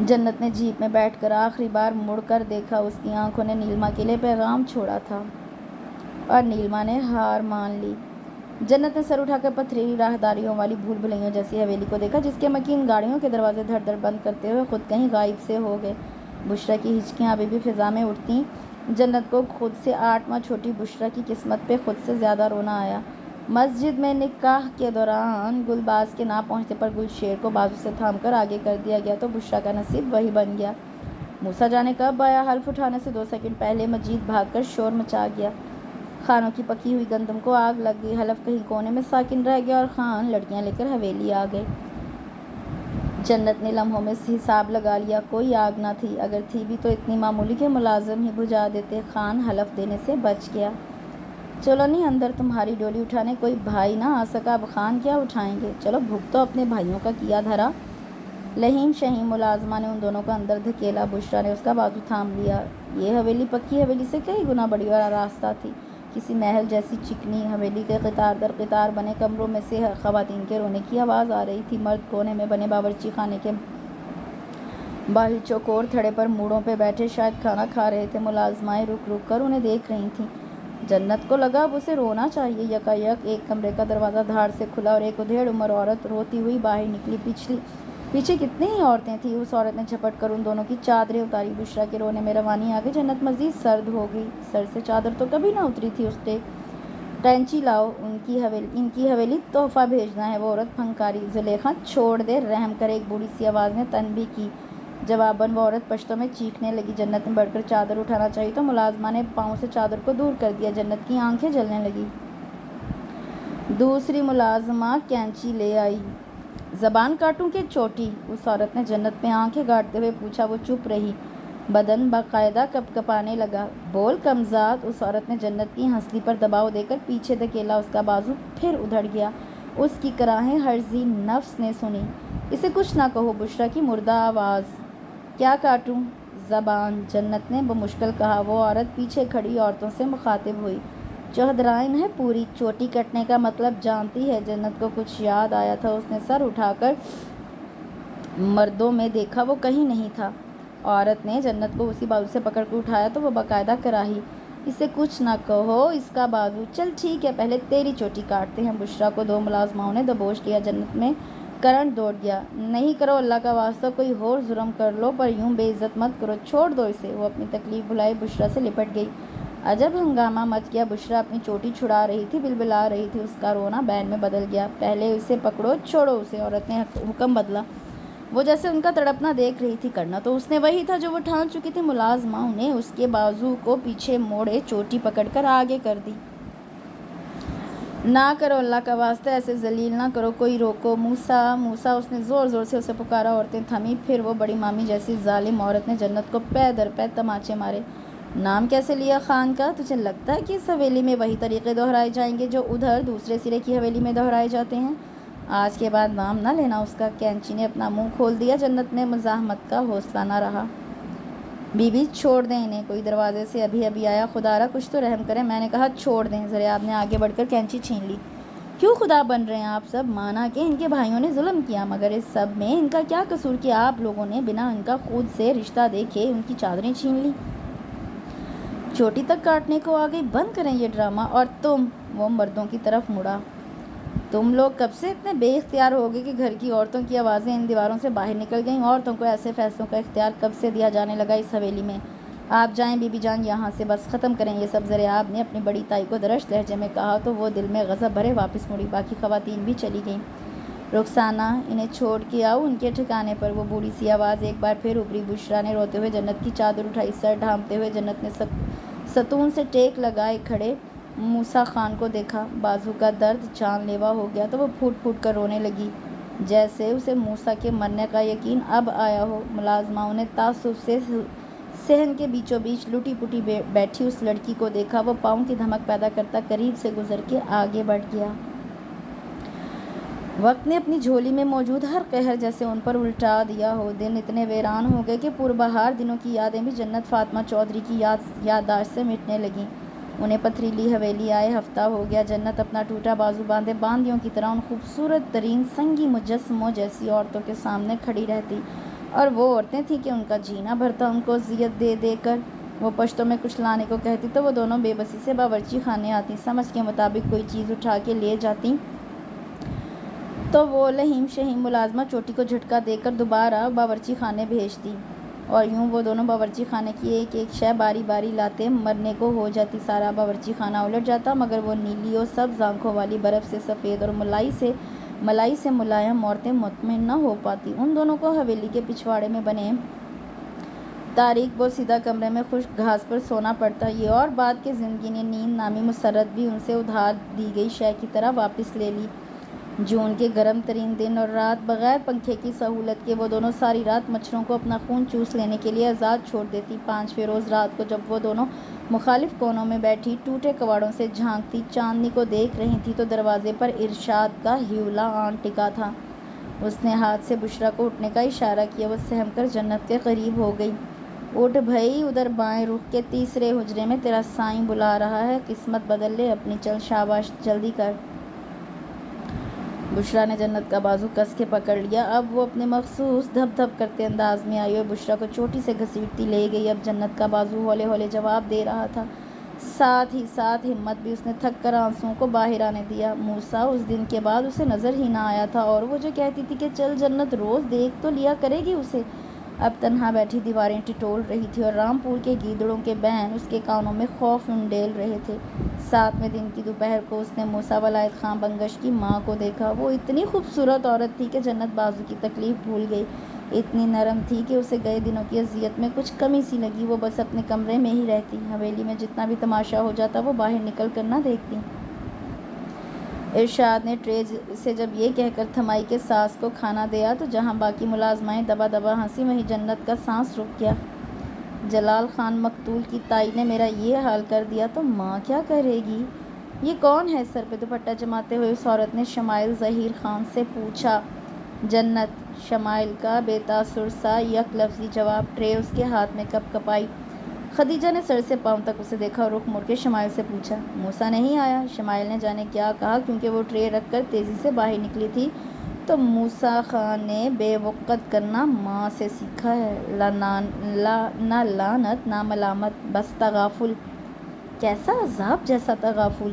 جنت نے جیپ میں بیٹھ کر آخری بار مڑ کر دیکھا، اس کی آنکھوں نے نیلما کے لیے پیغام چھوڑا تھا اور نیلما نے ہار مان لی۔ جنت نے سر اٹھا کر پتھریلی راہداریوں والی بھول بھلیوں جیسی حویلی کو دیکھا، جس کے مکین گاڑیوں کے دروازے دھڑ دھڑ بند کرتے ہوئے خود کہیں غائب سے ہو گئے۔ بشرا کی ہچکیاں ابھی بھی فضا میں اٹھتیں۔ جنت کو خود سے 8 ماہ چھوٹی بشرا کی قسمت پہ خود سے زیادہ رونا آیا۔ مسجد میں نکاح کے دوران گلباز کے نہ پہنچنے پر گلشیر کو بازو سے تھام کر آگے کر دیا گیا تو بشرا کا نصیب وہی بن گیا۔ موسیٰ جانے کب آیا؟ حلف اٹھانے سے 2 سیکنڈ پہلے مجید بھاگ کر شور مچا گیا۔ خانوں کی پکی ہوئی گندم کو آگ لگ گئی، حلف کہیں کونے میں ساکن رہ گیا اور خان لڑکیاں لے کر حویلی آ گئے۔ جنت نے لمحوں میں حساب لگا لیا، کوئی آگ نہ تھی، اگر تھی بھی تو اتنی معمولی کہ ملازم ہی بجھا دیتے۔ خان حلف دینے سے بچ گیا۔ چلو نہیں اندر، تمہاری ڈولی اٹھانے کوئی بھائی نہ آ سکا، اب خان کیا اٹھائیں گے؟ چلو بھگ تو اپنے بھائیوں کا کیا دھرا۔ لہیم شہیم ملازمہ نے ان دونوں کو اندر دھکیلا۔ بشریٰ نے اس کا بازو تھام لیا۔ یہ حویلی پکی حویلی سے کئی گنا بڑی اور آراستہ تھی۔ کسی محل جیسی چکنی حویلی کے قطار در قطار بنے کمروں میں سے خواتین کے رونے کی آواز آ رہی تھی۔ مرد کونے میں بنے باورچی خانے کے باہر چوکور تھڑے پر موڑوں پہ بیٹھے شاید کھانا کھا رہے تھے۔ ملازمائیں رک رک کر انہیں دیکھ رہی تھیں۔ جنت کو لگا اب اسے رونا چاہیے۔ یکایک ایک کمرے کا دروازہ دھاڑ سے کھلا اور ایک ادھیڑ عمر عورت روتی ہوئی باہر نکلی۔ پیچھے کتنی ہی عورتیں تھیں۔ اس عورت نے جھپٹ کر ان دونوں کی چادریں اتاری۔ بشریٰ کے رونے میں روانی آ گئی۔ جنت مزید سرد ہو گئی۔ سر سے چادر تو کبھی نہ اتری تھی اس کے۔ ٹینچی لاؤ، ان کی حویلی تحفہ بھیجنا ہے، وہ عورت پھنکاری۔ زلیخا چھوڑ دے، رحم کر، ایک بوڑھی سی آواز نے تنبیہ کی۔ جواباً وہ عورت پشتوں میں چیخنے لگی۔ جنت نے بڑھ کر چادر اٹھانا چاہی تو ملازمہ نے پاؤں سے چادر کو دور کر دیا۔ جنت کی آنکھیں جلنے لگیں۔ دوسری ملازمہ کینچی لے آئی۔ زبان کاٹوں کہ چوٹی؟ اس عورت نے جنت میں آنکھیں گاڑتے ہوئے پوچھا۔ وہ چپ رہی۔ بدن باقاعدہ کپکپانے لگا۔ بول کمزاد! اس عورت نے جنت کی ہنسلی پر دباؤ دے کر پیچھے دھکیلا۔ اس کا بازو پھر ادھڑ گیا۔ اس کی کراہیں ہرزی نفس نے سنی۔ اسے کچھ نہ کہو، بشریٰ کی مردہ آواز۔ کیا کاٹوں؟ زبان، جنت نے بمشکل کہا۔ وہ عورت پیچھے کھڑی عورتوں سے مخاطب ہوئی۔ چوہدرائن ہے پوری، چوٹی کٹنے کا مطلب جانتی ہے؟ جنت کو کچھ یاد آیا تھا۔ اس نے سر اٹھا کر مردوں میں دیکھا، وہ کہیں نہیں تھا۔ عورت نے جنت کو اسی بازو سے پکڑ کر اٹھایا تو وہ باقاعدہ کراہی۔ اسے کچھ نہ کہو، اس کا بازو۔ چل ٹھیک ہے، پہلے تیری چوٹی کاٹتے ہیں۔ بشریٰ کو دو ملازماؤں نے دبوچ لیا۔ جنت میں کرنٹ دوڑ گیا۔ نہیں کرو، اللہ کا واسطہ کوئی اور جرم کر لو، پر یوں بے عزت مت کرو، چھوڑ دو اسے۔ وہ اپنی تکلیف بھلائے بشریٰ سے لپٹ گئی۔ عجب ہنگامہ مچ گیا۔ بشریٰ اپنی چوٹی چھڑا رہی تھی، بلبلا رہی تھی۔ اس کا رونا بین میں بدل گیا۔ پہلے اسے پکڑو، چھوڑو اسے، عورت نے حکم بدلا۔ وہ جیسے ان کا تڑپنا دیکھ رہی تھی۔ کرنا تو اس نے وہی تھا جو وہ ٹھان چکی تھی۔ ملازماؤں نے اس کے بازو کو پیچھے موڑے، چوٹی پکڑ کر آگے کر دی۔ نہ کرو، اللہ کا واسطہ، ایسے ذلیل نہ کرو، کوئی روکو۔ موسیٰ، موسیٰ، اس نے زور زور سے اسے پکارا۔ عورتیں تھمیں۔ پھر وہ بڑی مامی جیسی ظالم عورت نے جنت کو پے در پے تماچے مارے۔ نام کیسے لیا خان کا؟ تجھے لگتا ہے کہ اس حویلی میں وہی طریقے دہرائے جائیں گے جو ادھر دوسرے سرے کی حویلی میں دہرائے جاتے ہیں؟ آج کے بعد نام نہ لینا اس کا۔ کینچی نے اپنا منہ کھول دیا۔ جنت میں مزاحمت کا حوصلہ نہ رہا۔ بی بی چھوڑ دیں انہیں، کوئی دروازے سے ابھی آیا، خدا را کچھ تو رحم کریں۔ میں نے کہا چھوڑ دیں۔ ضریاب نے آگے بڑھ کر کینچی چھین لی۔ کیوں خدا بن رہے ہیں آپ سب؟ مانا کہ ان کے بھائیوں نے ظلم کیا، مگر اس سب میں ان کا کیا قصور کہ آپ لوگوں نے بنا ان کا خود سے رشتہ دیکھے ان کی چادریں چھین لی؟ چوٹی تک کاٹنے کو آ گئی، بند کریں یہ ڈرامہ۔ اور تم، وہ مردوں کی طرف مڑا، تم لوگ کب سے اتنے بے اختیار ہو گئے کہ گھر کی عورتوں کی آوازیں ان دیواروں سے باہر نکل گئیں؟ عورتوں کو ایسے فیصلوں کا اختیار کب سے دیا جانے لگا اس حویلی میں؟ آپ جائیں بی بی جان یہاں سے، بس ختم کریں یہ سب۔ ضریاب نے اپنی بڑی تائی کو درشت لہجے میں کہا تو وہ دل میں غضب بھرے واپس مڑی۔ باقی خواتین بھی چلی گئیں۔ رخسانہ، انہیں چھوڑ کے آؤ ان کے ٹھکانے پر، وہ بوڑھی سی آواز ایک بار پھر ابھری۔ بشریٰ نے روتے ہوئے جنت کی چادر اٹھائی۔ سر ڈھانپتے ہوئے جنت نے ستون سے ٹیک لگائے کھڑے موسیٰ خان کو دیکھا۔ بازو کا درد جان لیوا ہو گیا تو وہ پھوٹ پھوٹ کر رونے لگی، جیسے اسے موسیٰ کے مرنے کا یقین اب آیا ہو۔ ملازماؤں نے تعصب سے صحن کے بیچوں بیچ لٹی پٹی بیٹھی اس لڑکی کو دیکھا۔ وہ پاؤں کی دھمک پیدا کرتا قریب سے گزر کے آگے بڑھ گیا۔ وقت نے اپنی جھولی میں موجود ہر قہر جیسے ان پر الٹا دیا ہو۔ دن اتنے ویران ہو گئے کہ پربہار دنوں کی یادیں بھی جنت فاطمہ چودھری کی یادداشت سے مٹنے لگیں۔ انہیں پتھریلی حویلی آئے ہفتہ ہو گیا۔ جنت اپنا ٹوٹا بازو باندھے باندیوں کی طرح ان خوبصورت ترین سنگی مجسموں جیسی عورتوں کے سامنے کھڑی رہتی، اور وہ عورتیں تھیں کہ ان کا جینا بھرتا ان کو اذیت دے دے کر۔ وہ پشتوں میں کچھ لانے کو کہتی تو وہ دونوں بے بسی سے باورچی خانے آتی، سمجھ کے مطابق کوئی چیز اٹھا کے لے جاتی تو وہ لہیم شہیم ملازمہ چوٹی کو جھٹکا دے کر دوبارہ باورچی خانے بھیجتی، اور یوں وہ دونوں باورچی خانے کی ایک ایک شے باری باری لاتے، مرنے کو ہو جاتی۔ سارا باورچی خانہ الٹ جاتا، مگر وہ نیلی و سبز آنکھوں والی برف سے سفید اور ملائی سے ملائم عورتیں مطمئن نہ ہو پاتی۔ ان دونوں کو حویلی کے پچھواڑے میں بنے تاریک بوسیدہ کمرے میں خشک گھاس پر سونا پڑتا۔ یہ اور بات کہ زندگی نے نیند نامی مسرت بھی ان سے ادھار دی گئی شے کی طرح واپس لے لی۔ جون کے گرم ترین دن اور رات، بغیر پنکھے کی سہولت کے وہ دونوں ساری رات مچھروں کو اپنا خون چوس لینے کے لیے آزاد چھوڑ دیتی۔ پانچویں روز رات کو جب وہ دونوں مخالف کونوں میں بیٹھی ٹوٹے کواڑوں سے جھانکتی چاندنی کو دیکھ رہی تھیں تو دروازے پر ارشاد کا ہیولا آن ٹکا تھا۔ اس نے ہاتھ سے بشرا کو اٹھنے کا اشارہ کیا۔ وہ سہم کر جنت کے قریب ہو گئی۔ اٹھ بھئی، ادھر بائیں رخ کے تیسرے حجرے میں تیرا سائیں بلا رہا ہے، قسمت بدل لے اپنی، چل شاباش جلدی کر۔ بشرا نے جنت کا بازو کس کے پکڑ لیا۔ اب وہ اپنے مخصوص دھپ دھپ کرتے انداز میں آئی اور بشرا کو چوٹی سے گھسیٹتی لے گئی۔ اب جنت کا بازو ہولے ہولے جواب دے رہا تھا، ساتھ ہی ساتھ ہمت بھی۔ اس نے تھک کر آنسوؤں کو باہر آنے دیا۔ موسیٰ اس دن کے بعد اسے نظر ہی نہ آیا تھا، اور وہ جو کہتی تھی کہ چل جنت روز دیکھ تو لیا کرے گی اسے، اب تنہا بیٹھی دیواریں ٹٹول رہی تھی اور رامپور کے گیدڑوں کے بین اس کے کانوں میں خوف انڈیل رہے تھے۔ 7ویں دن کی دوپہر کو اس نے موسیٰ ولایت خان بنگش کی ماں کو دیکھا۔ وہ اتنی خوبصورت عورت تھی کہ جنت بازو کی تکلیف بھول گئی، اتنی نرم تھی کہ اسے گئے دنوں کی اذیت میں کچھ کمی سی لگی۔ وہ بس اپنے کمرے میں ہی رہتی، حویلی میں جتنا بھی تماشا ہو جاتا وہ باہر نکل کر نہ دیکھتی۔ ارشاد نے ٹرے سے جب یہ کہہ کر تھمائی کہ ساس کو کھانا دیا تو جہاں باقی ملازمائیں دبا دبا ہنسی، وہیں جنت کا سانس رک گیا۔ جلال خان مقتول کی تائی نے میرا یہ حال کر دیا تو ماں کیا کرے گی؟ یہ کون ہے؟ سر پہ دوپٹہ جماتے ہوئے اس عورت نے شمائل ظہیر خان سے پوچھا۔ جنت۔ شمائل کا بے تاثر سا یک لفظی جواب۔ ٹرے اس کے ہاتھ میں کپ کپائی۔ خدیجہ نے سر سے پاؤں تک اسے دیکھا اور رخ موڑ کے شمائل سے پوچھا، موسیٰ نہیں آیا؟ شمائل نے جانے کیا کہا، کیونکہ وہ ٹرے رکھ کر تیزی سے باہر نکلی تھی تو موسیٰ خان نے بے وقت کرنا ماں سے سیکھا ہے، نہ لعنت نہ ملامت، بس تغافل۔ کیسا عذاب جیسا تغافل!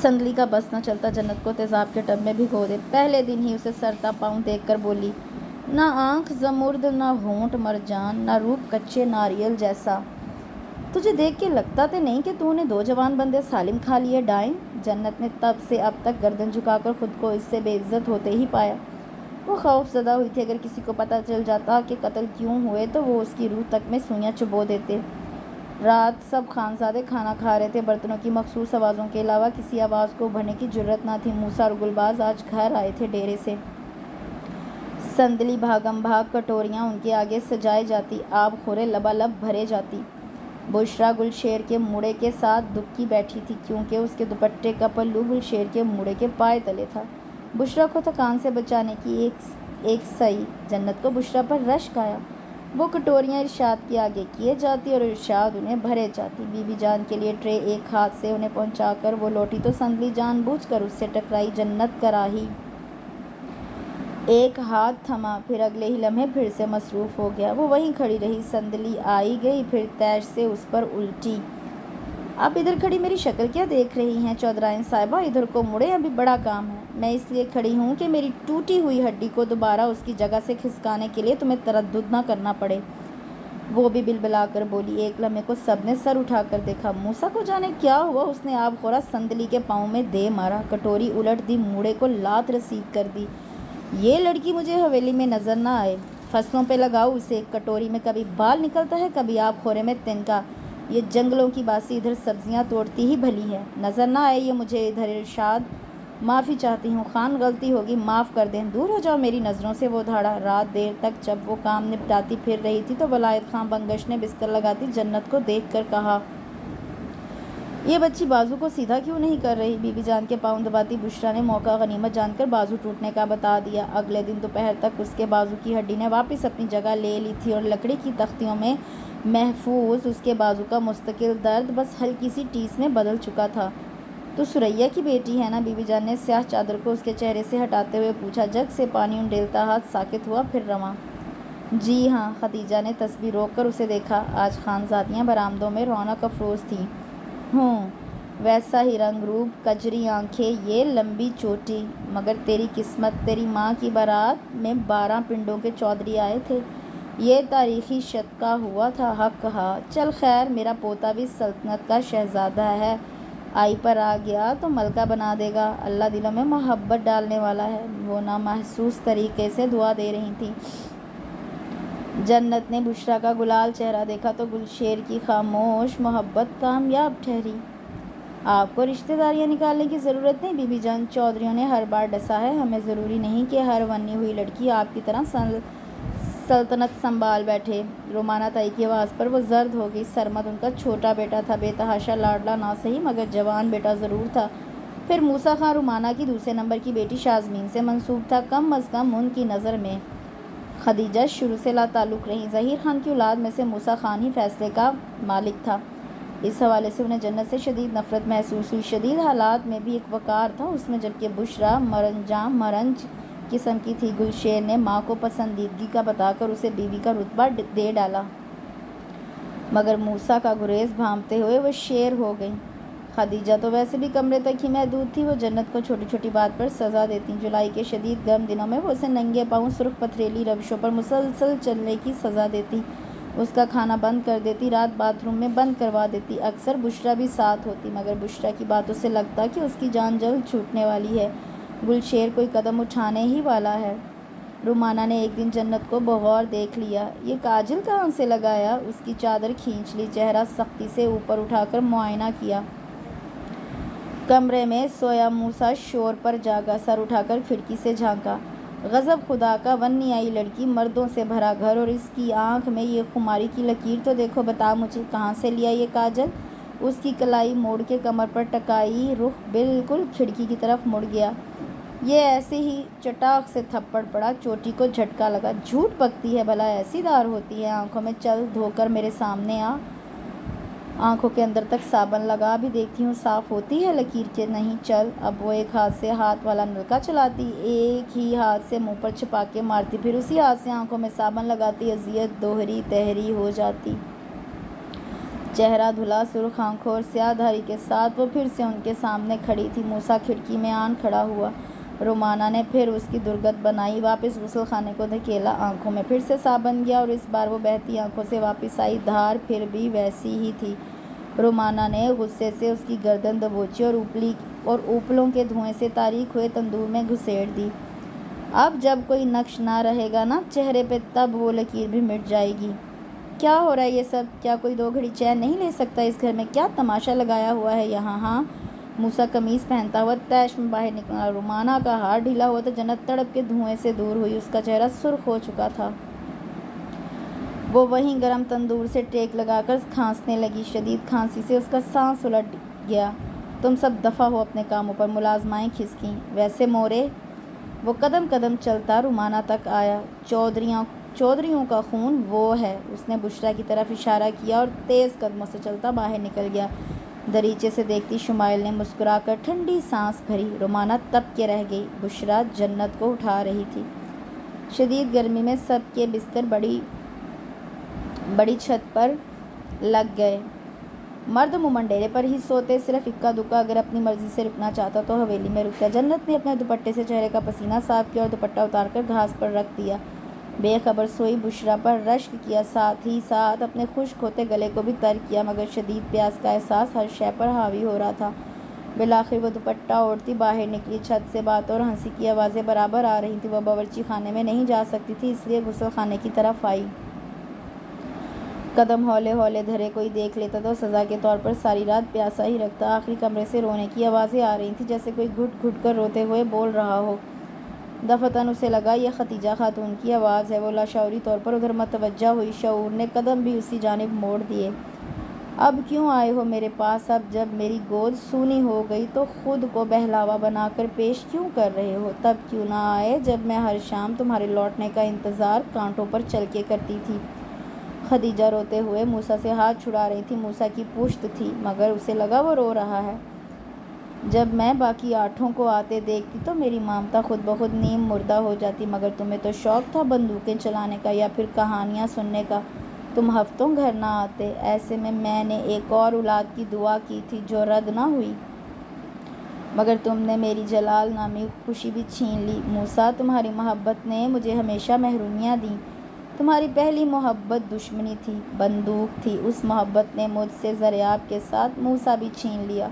سندلی کا بس نہ چلتا جنت کو تیزاب کے ٹب میں بھگو دے۔ پہلے دن ہی اسے سرتا پاؤں دیکھ کر بولی، نہ آنکھ زمرد، نہ ہونٹ مرجان، نہ روپ کچے ناریل جیسا۔ تجھے دیکھ کے لگتا تے نہیں کہ تو نے 2 جوان بندے سالم کھا لیے ڈائن؟ جنت نے تب سے اب تک گردن جھکا کر خود کو اس سے بے عزت ہوتے ہی پایا۔ وہ خوف زدہ ہوئی تھی، اگر کسی کو پتہ چل جاتا کہ قتل کیوں ہوئے تو وہ اس کی روح تک میں سوئیاں چبو دیتے۔ رات سب خانزادے کھانا کھا رہے تھے، برتنوں کی مخصوص آوازوں کے علاوہ کسی آواز کو ابھرنے کی جرأت نہ تھی۔ موسیٰ اور گلباز آج گھر آئے تھے ڈیرے سے۔ سندلی بھاگم بھاگ کٹوریاں ان کے آگے سجائی جاتی، آب خورے لبالب بھرے جاتی۔ بشرا گلشیر کے موڑے کے ساتھ دبکی بیٹھی تھی، کیونکہ اس کے دوپٹے کا پلو گلشیر کے موڑے کے پائے تلے تھا۔ بشرا کو تھکان سے بچانے کی ایک سعی، جنت کو بشرا پر رشک آیا۔ وہ کٹوریاں ارشاد کے آگے کیے جاتی اور ارشاد انہیں بھرے جاتی۔ بی بی جان کے لیے ٹرے ایک ہاتھ سے انہیں پہنچا کر وہ لوٹی تو سندلی جان بوجھ کر اس سے ٹکرائی۔ جنت کراہی ایک ہاتھ تھما، پھر اگلے ہی لمحے پھر سے مصروف ہو گیا۔ وہ وہیں کھڑی رہی۔ سندلی آئی گئی، پھر تیش سے اس پر الٹی۔ آپ ادھر کھڑی میری شکل کیا دیکھ رہی ہیں چودھرائن صاحبہ؟ ادھر کو مڑے، ابھی بڑا کام ہے۔ میں اس لیے کھڑی ہوں کہ میری ٹوٹی ہوئی ہڈی کو دوبارہ اس کی جگہ سے کھسکانے کے لیے تمہیں تردد نہ کرنا پڑے۔ وہ بھی بلبلا کر بولی۔ ایک لمحے کو سب نے سر اٹھا کر دیکھا۔ موسیٰ کو جانے کیا ہوا، اس نے آب خورا سندلی کے پاؤں میں دے مارا، کٹوری الٹ دی، موڑے کو لات رسید کر دی۔ یہ لڑکی مجھے حویلی میں نظر نہ آئے، فصلوں پہ لگاؤ اسے، کٹوری میں کبھی بال نکلتا ہے، کبھی آب خورے میں تنکا، یہ جنگلوں کی باسی ادھر سبزیاں توڑتی ہی بھلی ہے، نظر نہ آئے یہ مجھے ادھر۔ ارشاد، معافی چاہتی ہوں خان، غلطی ہوگی، معاف کر دیں، دور ہو جاؤ میری نظروں سے۔ وہ دھاڑا۔ رات دیر تک جب وہ کام نپٹاتی پھر رہی تھی تو ولایت خان بنگش نے بستر لگاتی جنت کو دیکھ کر کہا، یہ بچی بازو کو سیدھا کیوں نہیں کر رہی؟ بی بی جان کے پاؤں دباتی بشرا نے موقع غنیمت جان کر بازو ٹوٹنے کا بتا دیا۔ اگلے دن دوپہر تک اس کے بازو کی ہڈی نے واپس اپنی جگہ لے لی تھی اور لکڑی کی تختیوں میں محفوظ اس کے بازو کا مستقل درد بس ہلکی سی ٹیس میں بدل چکا تھا۔ تو سریا کی بیٹی ہے نا؟ بی بی جان نے سیاہ چادر کو اس کے چہرے سے ہٹاتے ہوئے پوچھا۔ جگ سے پانی انڈیلتا ہاتھ ساکت ہوا، پھر رواں۔ جی ہاں۔ خدیجہ نے تسبیح روک کر اسے دیکھا۔ آج خانزادیاں برآمدوں میں رونق افروز تھیں۔ ہوں، ویسا ہی رنگ روپ، کجری آنکھیں، یہ لمبی چوٹی، مگر تیری قسمت، تیری ماں کی بارات میں 12 پنڈوں کے چودھری آئے تھے، یہ تاریخی شطکہ ہوا تھا۔ حق کہا۔ چل خیر، میرا پوتا بھی سلطنت کا شہزادہ ہے، آئی پر آ گیا تو ملکہ بنا دے گا، اللہ دلوں میں محبت ڈالنے والا ہے۔ وہ نامحسوس طریقے سے دعا دے رہی تھیں۔ جنت نے بشرا کا گلال چہرہ دیکھا تو گلشیر کی خاموش محبت کامیاب ٹھہری۔ آپ کو رشتہ داریاں نکالنے کی ضرورت نہیں بی بی جان، چودھریوں نے ہر بار ڈسا ہے، ہمیں ضروری نہیں کہ ہر ونی ہوئی لڑکی آپ کی طرح سلطنت سنبھال بیٹھے۔ رومانہ تائی کی آواز پر وہ زرد ہو گئی۔ سرمد ان کا چھوٹا بیٹا تھا، بے تحاشا لاڈلا نہ سہی مگر جوان بیٹا ضرور تھا۔ پھر موسیٰ خان رومانہ کی دوسرے نمبر کی بیٹی شازمین سے منسوب تھا، کم از کم ان کی نظر میں خدیجہ شروع سے لا تعلق رہیں۔ ظہیر خان کی اولاد میں سے موسیٰ خان ہی فیصلے کا مالک تھا، اس حوالے سے انہیں جنت سے شدید نفرت محسوس ہوئی۔ شدید حالات میں بھی ایک وقار تھا اس میں، جبکہ بشریٰ مرنج قسم کی تھی۔ گلشیر نے ماں کو پسندیدگی کا بتا کر اسے بیوی کا رتبہ دے ڈالا، مگر موسیٰ کا گریز بھانپتے ہوئے وہ شیر ہو گئیں۔ خدیجہ تو ویسے بھی کمرے تک ہی محدود تھی، وہ جنت کو چھوٹی چھوٹی بات پر سزا دیتی۔ جولائی کے شدید گرم دنوں میں وہ اسے ننگے پاؤں سرخ پتھریلی روشوں پر مسلسل چلنے کی سزا دیتی، اس کا کھانا بند کر دیتی، رات باتھ روم میں بند کروا دیتی۔ اکثر بشریٰ بھی ساتھ ہوتی، مگر بشریٰ کی باتوں سے لگتا کہ اس کی جان جلد چھوٹنے والی ہے، گلشیر کوئی قدم اٹھانے ہی والا ہے۔ رومانہ نے ایک دن جنت کو بغور دیکھ لیا۔ یہ کاجل کہاں سے لگایا؟ اس کی چادر کھینچ لی، چہرہ سختی سے اوپر اٹھا کر معائنہ کیا۔ کمرے میں سویا موسیٰ شور پر جاگا، سر اٹھا کر کھڑکی سے جھانکا۔ غضب خدا کا، ونی آئی لڑکی، مردوں سے بھرا گھر، اور اس کی آنکھ میں یہ خماری کی لکیر تو دیکھو، بتا مجھے کہاں سے لیا یہ کاجل؟ اس کی کلائی موڑ کے کمر پر ٹکائی، رخ بالکل کھڑکی کی طرف مڑ گیا۔ یہ ایسے ہی چٹاک سے تھپڑ پڑا، چوٹی کو جھٹکا لگا۔ جھوٹ بکتی ہے بھلا، ایسی دار ہوتی ہے آنکھوں میں؟ چل دھو کر میرے سامنے آ، آنکھوں کے اندر تک صابن لگا بھی دیکھتی ہوں صاف ہوتی ہے لکیر کہ نہیں۔ چل۔ اب وہ ایک ہاتھ سے ہاتھ والا نلکا چلاتی، ایک ہی ہاتھ سے منہ پر چھپاکے مارتی، پھر اسی ہاتھ سے آنکھوں میں صابن لگاتی۔ اذیت دوہری تہری ہو جاتی۔ چہرہ دھلا، سرخ آنکھوں اور سیاہ دھاری کے ساتھ وہ پھر سے ان کے سامنے کھڑی تھی۔ موسیٰ کھڑکی میں آن کھڑا ہوا۔ رومانہ نے پھر اس کی درگت بنائی، واپس غسل خانے کو دھکیلا۔ آنکھوں میں پھر سے صابن گیا اور اس بار وہ بہتی آنکھوں سے واپس آئی، دھار پھر بھی ویسی ہی تھی۔ رومانہ نے غصے سے اس کی گردن دبوچی اور اوپلوں کے دھوئیں سے تاریک ہوئے تندور میں گھسیڑ دی۔ اب جب کوئی نقش نہ رہے گا نا چہرے پہ، تب وہ لکیر بھی مٹ جائے گی۔ کیا ہو رہا ہے یہ سب؟ کیا کوئی دو گھڑی چین نہیں لے سکتا اس گھر میں؟ کیا تماشا لگایا ہوا ہے یہاں؟ ہاں؟ موسیٰ قمیص پہنتا ہوا تیش میں باہر نکلا۔ رومانہ کا ہاتھ ڈھیلا ہوا تو جنت تڑپ کے دھوئیں سے دور ہوئی، اس کا چہرہ سرخ ہو چکا تھا۔ وہ وہیں گرم تندور سے ٹیک لگا کر کھانسنے لگی، شدید کھانسی سے اس کا سانس الٹ گیا۔ تم سب دفعہ ہو اپنے کاموں پر، ملازمائیں کھسکیں۔ ویسے مورے، وہ قدم قدم چلتا رومانہ تک آیا، چودھریوں کا خون وہ ہے۔ اس نے بشریٰ کی طرف اشارہ کیا اور تیز قدموں سے چلتا باہر نکل گیا۔ دریچے سے دیکھتی شمائل نے مسکرا کر ٹھنڈی سانس بھری۔ رومانہ تپ کے رہ گئی۔ بشریٰ جنت کو اٹھا رہی تھی۔ شدید گرمی میں سب کے بستر بڑی چھت پر لگ گئے۔ مرد منڈیرے پر ہی سوتے، صرف اکا دکا اگر اپنی مرضی سے رکنا چاہتا تو حویلی میں رکتا۔ جنت نے اپنے دوپٹے سے چہرے کا پسینہ صاف کیا اور دوپٹہ اتار کر گھاس پر رکھ دیا۔ بے خبر سوئی بشریٰ پر رشک کیا، ساتھ ہی ساتھ اپنے خشک ہوتے گلے کو بھی تر کیا، مگر شدید پیاس کا احساس ہر شے پر حاوی ہو رہا تھا۔ بالآخر وہ دوپٹہ اوڑھتی باہر نکلی۔ چھت سے باتوں اور ہنسی کی آوازیں برابر آ رہی تھیں۔ وہ باورچی خانے میں نہیں جا سکتی تھی، اس لیے غسل خانے کی طرف آئی۔ قدم ہولے ہولے دھرے، کوئی دیکھ لیتا تو سزا کے طور پر ساری رات پیاسا ہی رکھتا۔ آخری کمرے سے رونے کی آوازیں آ رہی تھیں، جیسے کوئی گھٹ گھٹ کر روتے ہوئے بول رہا ہو۔ دفعتاً اسے لگا یہ خدیجہ خاتون کی آواز ہے۔ وہ لاشعوری طور پر ادھر متوجہ ہوئی، شعور نے قدم بھی اسی جانب موڑ دیے۔ اب کیوں آئے ہو میرے پاس؟ اب جب میری گود سونی ہو گئی تو خود کو بہلاوا بنا کر پیش کیوں کر رہے ہو؟ تب کیوں نہ آئے جب میں ہر شام تمہارے لوٹنے کا انتظار کانٹوں پر چل کے کرتی تھی؟ خدیجہ روتے ہوئے موسیٰ سے ہاتھ چھڑا رہی تھی۔ موسیٰ کی پشت تھی، مگر اسے لگا وہ رو رہا ہے۔ جب میں باقی 8 کو آتے دیکھتی تو میری مامتا خود بخود نیم مردہ ہو جاتی، مگر تمہیں تو شوق تھا بندوقیں چلانے کا یا پھر کہانیاں سننے کا، تم ہفتوں گھر نہ آتے۔ ایسے میں نے ایک اور اولاد کی دعا کی تھی جو رد نہ ہوئی، مگر تم نے میری جلال نامی خوشی بھی چھین لی۔ موسیٰ، تمہاری محبت نے مجھے ہمیشہ محرومیاں دیں۔ تمہاری پہلی محبت دشمنی تھی، بندوق تھی، اس محبت نے مجھ سے زریاب کے ساتھ موسیٰ بھی چھین لیا،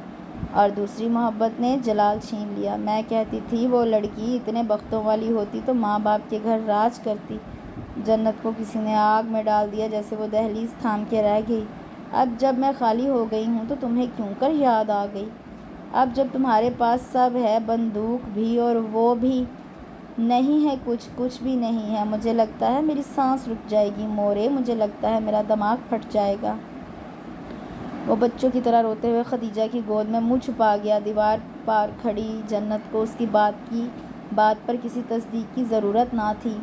اور دوسری محبت نے جلال چھین لیا۔ میں کہتی تھی وہ لڑکی اتنے بختوں والی ہوتی تو ماں باپ کے گھر راج کرتی، جنت کو کسی نے آگ میں ڈال دیا جیسے وہ دہلیز تھام کے رہ گئی۔ اب جب میں خالی ہو گئی ہوں تو تمہیں کیوں کر یاد آ گئی؟ اب جب تمہارے پاس سب ہے، بندوق بھی اور وہ بھی نہیں ہے، کچھ بھی نہیں ہے، مجھے لگتا ہے میری سانس رک جائے گی مورے، مجھے لگتا ہے میرا دماغ پھٹ جائے گا۔ وہ بچوں کی طرح روتے ہوئے خدیجہ کی گود میں منہ چھپا گیا۔ دیوار پار کھڑی جنت کو اس کی بات پر کسی تصدیق کی ضرورت نہ تھی۔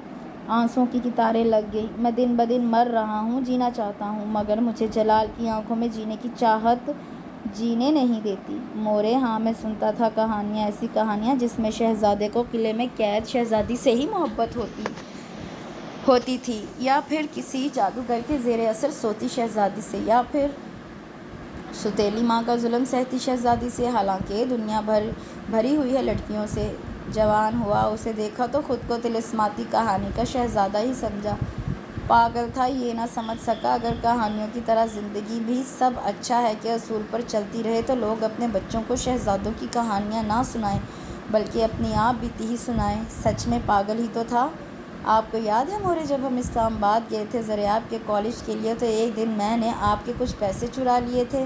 آنسوؤں کی قطاریں لگ گئیں۔ میں دن بدن مر رہا ہوں، جینا چاہتا ہوں، مگر مجھے جلال کی آنکھوں میں جینے کی چاہت جینے نہیں دیتی۔ مورے ہاں، میں سنتا تھا کہانیاں، ایسی کہانیاں جس میں شہزادے کو قلعے میں قید شہزادی سے ہی محبت ہوتی تھی، یا پھر کسی جادوگر کے زیر اثر سوتی شہزادی سے، یا پھر ستیلی ماں کا ظلم سہتی شہزادی سے۔ حالانکہ دنیا بھری ہوئی ہے لڑکیوں سے۔ جوان ہوا، اسے دیکھا تو خود کو طلسماتی کہانی کا شہزادہ ہی سمجھا۔ پاگل تھا، یہ نہ سمجھ سکا اگر کہانیوں کی طرح زندگی بھی سب اچھا ہے کہ اصول پر چلتی رہے تو لوگ اپنے بچوں کو شہزادوں کی کہانیاں نہ سنائیں بلکہ اپنی آپ بیتی ہی سنائیں۔ سچ میں پاگل ہی تو تھا۔ آپ کو یاد ہے مورے، جب ہم اسلام آباد گئے تھے زریاب کے کالج کے لیے تو ایک دن میں نے آپ کے کچھ پیسے چرا لیے تھے۔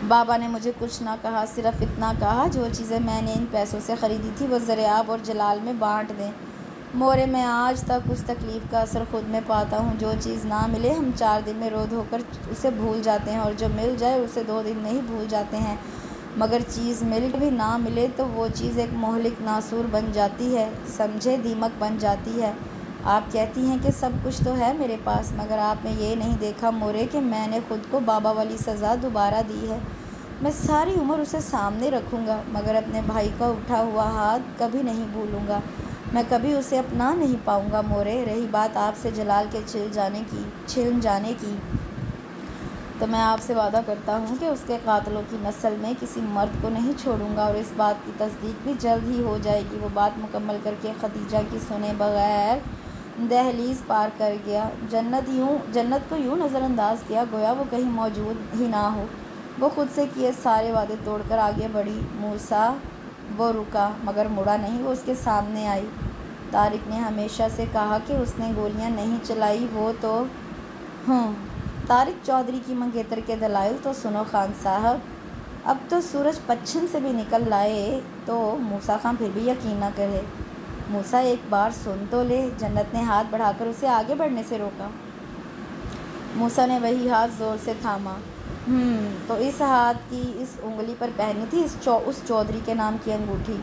بابا نے مجھے کچھ نہ کہا، صرف اتنا کہا جو چیزیں میں نے ان پیسوں سے خریدی تھی وہ زریاب اور جلال میں بانٹ دیں۔ مورے، میں آج تک اس تکلیف کا اثر خود میں پاتا ہوں۔ جو چیز نہ ملے ہم 4 دن میں رو دھو کر اسے بھول جاتے ہیں، اور جو مل جائے اسے 2 دن میں ہی بھول جاتے ہیں، مگر چیز مل بھی نہ ملے تو وہ چیز ایک مہلک ناسور بن جاتی ہے، سمجھے، دیمک بن جاتی ہے۔ آپ کہتی ہیں کہ سب کچھ تو ہے میرے پاس، مگر آپ نے یہ نہیں دیکھا مورے کہ میں نے خود کو بابا والی سزا دوبارہ دی ہے۔ میں ساری عمر اسے سامنے رکھوں گا، مگر اپنے بھائی کا اٹھا ہوا ہاتھ کبھی نہیں بھولوں گا۔ میں کبھی اسے اپنا نہیں پاؤں گا مورے۔ رہی بات آپ سے جلال کے چھن جانے کی، تو میں آپ سے وعدہ کرتا ہوں کہ اس کے قاتلوں کی نسل میں کسی مرد کو نہیں چھوڑوں گا، اور اس بات کی تصدیق بھی جلد ہی ہو جائے گی۔ وہ بات مکمل کر کے خدیجہ کی سنے بغیر دہلیز پار کر گیا۔ جنت کو یوں نظر انداز کیا گویا وہ کہیں موجود ہی نہ ہو۔ وہ خود سے کیے سارے وعدے توڑ کر آگے بڑھی۔ موسیٰ، وہ رکا مگر مڑا نہیں، وہ اس کے سامنے آئی۔ طارق نے ہمیشہ سے کہا کہ اس نے گولیاں نہیں چلائی، وہ تو طارق چودھری کی منگیتر کے دلائل تو سنو خان صاحب، اب تو سورج پچھم سے بھی نکل لائے تو موسیٰ خان پھر بھی یقین نہ کرے۔ موسیٰ، ایک بار سن تو لے۔ جنت نے ہاتھ بڑھا کر اسے آگے بڑھنے سے روکا۔ موسیٰ نے وہی ہاتھ زور سے تھاما۔ تو اس ہاتھ کی اس انگلی پر پہنی تھی اس چودھری کے نام کی انگوٹھی۔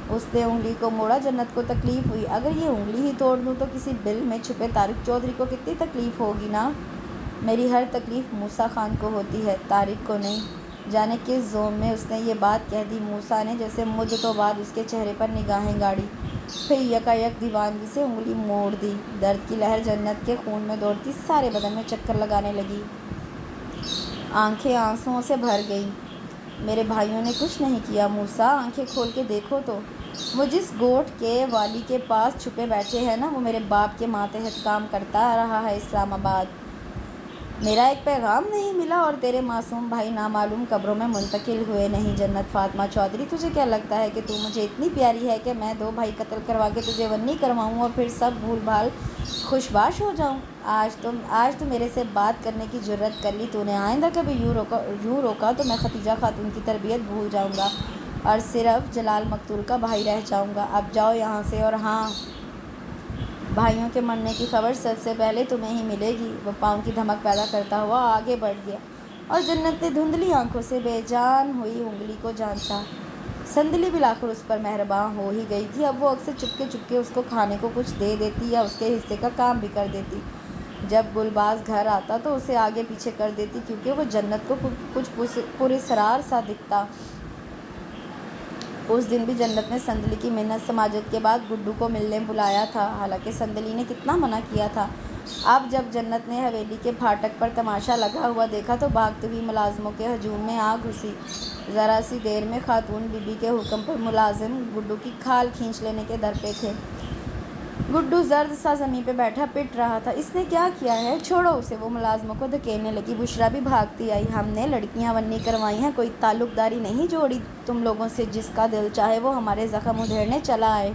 اس نے انگلی کو موڑا۔ جنت کو تکلیف ہوئی، اگر یہ انگلی ہی توڑ دوں تو کسی بل میں چھپے طارق چودھری کو کتنی تکلیف ہوگی نا۔ میری ہر تکلیف موسیٰ خان کو ہوتی ہے، طارق کو نہیں۔ جانے کس ذوق میں اس نے یہ بات کہہ دی۔ موسیٰ نے جیسے مدتوں بعد اس کے چہرے پر نگاہیں گاڑی، پھر یکایک دیوانگی سے انگلی موڑ دی۔ درد کی لہر جنت کے خون میں دوڑتی سارے بدن میں چکر لگانے لگی۔ آنکھیں آنسوؤں سے بھر گئیں۔ میرے بھائیوں نے کچھ نہیں کیا موسیٰ، آنکھیں کھول کے دیکھو تو۔ وہ جس گوٹھ کے والی کے پاس چھپے بیٹھے ہیں نا، وہ میرے باپ کے ماتحت کام کرتا رہا ہے اسلام آباد۔ میرا ایک پیغام نہیں ملا اور تیرے معصوم بھائی نامعلوم قبروں میں منتقل ہوئے نہیں۔ جنت فاطمہ چودھری، تجھے کیا لگتا ہے کہ تو مجھے اتنی پیاری ہے کہ میں 2 بھائی قتل کروا کے تجھے ونی کرواؤں اور پھر سب بھول بھال خوشباش ہو جاؤں؟ آج تو میرے سے بات کرنے کی جرأت کر لی تو نے۔ آئندہ کبھی یوں روکا تو میں خدیجہ خاتون کی تربیت بھول جاؤں گا اور صرف جلال مقتول کا بھائی رہ جاؤں گا۔ اب جاؤ یہاں سے، اور ہاں، بھائیوں کے مرنے کی خبر سب سے پہلے تمہیں ہی ملے گی۔ وہ پاؤں کی دھمک پیدا کرتا ہوا آگے بڑھ گیا، اور جنت نے دھندلی آنکھوں سے بے جان ہوئی انگلی کو جانچا۔ سندلی بالآخر اس پر مہرباں ہو ہی گئی تھی۔ اب وہ اکثر چپکے اس کو کھانے کو کچھ دے دیتی یا اس کے حصے کا کام بھی کر دیتی۔ جب گلباز گھر آتا تو اسے آگے پیچھے کر دیتی، کیونکہ وہ جنت کو کچھ پراسرار سا دکھتا۔ اس دن بھی جنت نے سندلی کی منت سماجت کے بعد گڈو کو ملنے بلایا تھا، حالانکہ سندلی نے کتنا منع کیا تھا۔ اب جب جنت نے حویلی کے پھاٹک پر تماشا لگا ہوا دیکھا تو بھاگتی ہوئی ملازموں کے ہجوم میں آ گھسی۔ ذرا سی دیر میں خاتون بی بی کے حکم پر ملازم گڈو کی کھال کھینچ لینے کے در پہ تھے۔ گڈو زرد سا زمین پہ بیٹھا پٹ رہا تھا۔ اس نے کیا کیا ہے؟ چھوڑو اسے، وہ ملازموں کو دھکیلنے لگی۔ بشریٰ بھی بھاگتی آئی۔ ہم نے لڑکیاں ونی کروائی ہیں، کوئی تعلق داری نہیں جوڑی تم لوگوں سے، جس کا دل چاہے وہ ہمارے زخم ادھیڑنے چلا آئے۔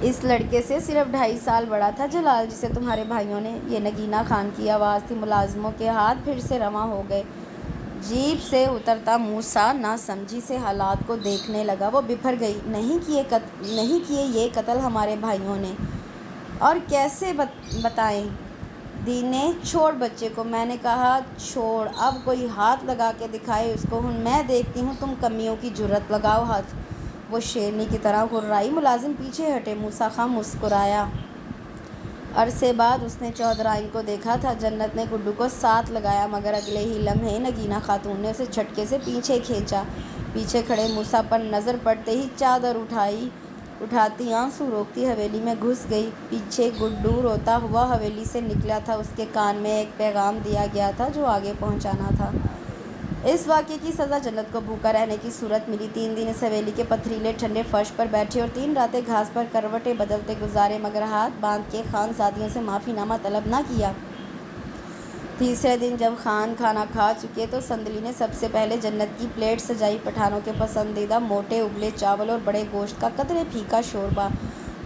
اس لڑکے سے صرف 2.5 سال بڑا تھا جلال، جسے تمہارے بھائیوں نے، یہ نگینہ خان کی آواز تھی۔ ملازموں کے ہاتھ پھر سے رواں ہو گئے۔ جیپ سے اترتا موسیٰ ناسمجھی سے حالات کو دیکھنے لگا۔ وہ بفر گئی۔ نہیں کیے یہ قتل ہمارے بھائیوں نے، اور کیسے بتائیں؟ دین نے چھوڑ بچے کو، میں نے کہا چھوڑ، اب کوئی ہاتھ لگا کے دکھائے اس کو، میں دیکھتی ہوں تم کمیوں کی جرت، لگاؤ ہاتھ۔ وہ شیرنی کی طرح گھررائی۔ ملازم پیچھے ہٹے۔ موسیٰ خاں مسکرایا۔ عرصے بعد اس نے چودھرائن کو دیکھا تھا۔ جنت نے گڈو کو ساتھ لگایا، مگر اگلے ہی لمحے نگینہ خاتون نے اسے جھٹکے سے پیچھے کھینچا۔ پیچھے کھڑے موسیٰ پر نظر پڑتے ہی چادر اٹھاتی آنسو روکتی حویلی میں گھس گئی۔ پیچھے گڈو روتا ہوا حویلی سے نکلا تھا۔ اس کے کان میں ایک پیغام دیا گیا تھا جو آگے پہنچانا تھا۔ اس واقعے کی سزا جنت کو بھوکا رہنے کی صورت ملی۔ 3 دن اس حویلی کے پتھریلے ٹھنڈے فرش پر بیٹھے اور 3 راتیں گھاس پر کروٹیں بدلتے گزارے، مگر ہاتھ باندھ کے خانزادیوں سے معافی نامہ طلب نہ کیا۔ تیسرے دن جب خان کھانا کھا چکے تو سندلی نے سب سے پہلے جنت کی پلیٹ سجائی۔ پٹھانوں کے پسندیدہ موٹے ابلے چاول اور بڑے گوشت کا قدرے پھیکا شوربہ۔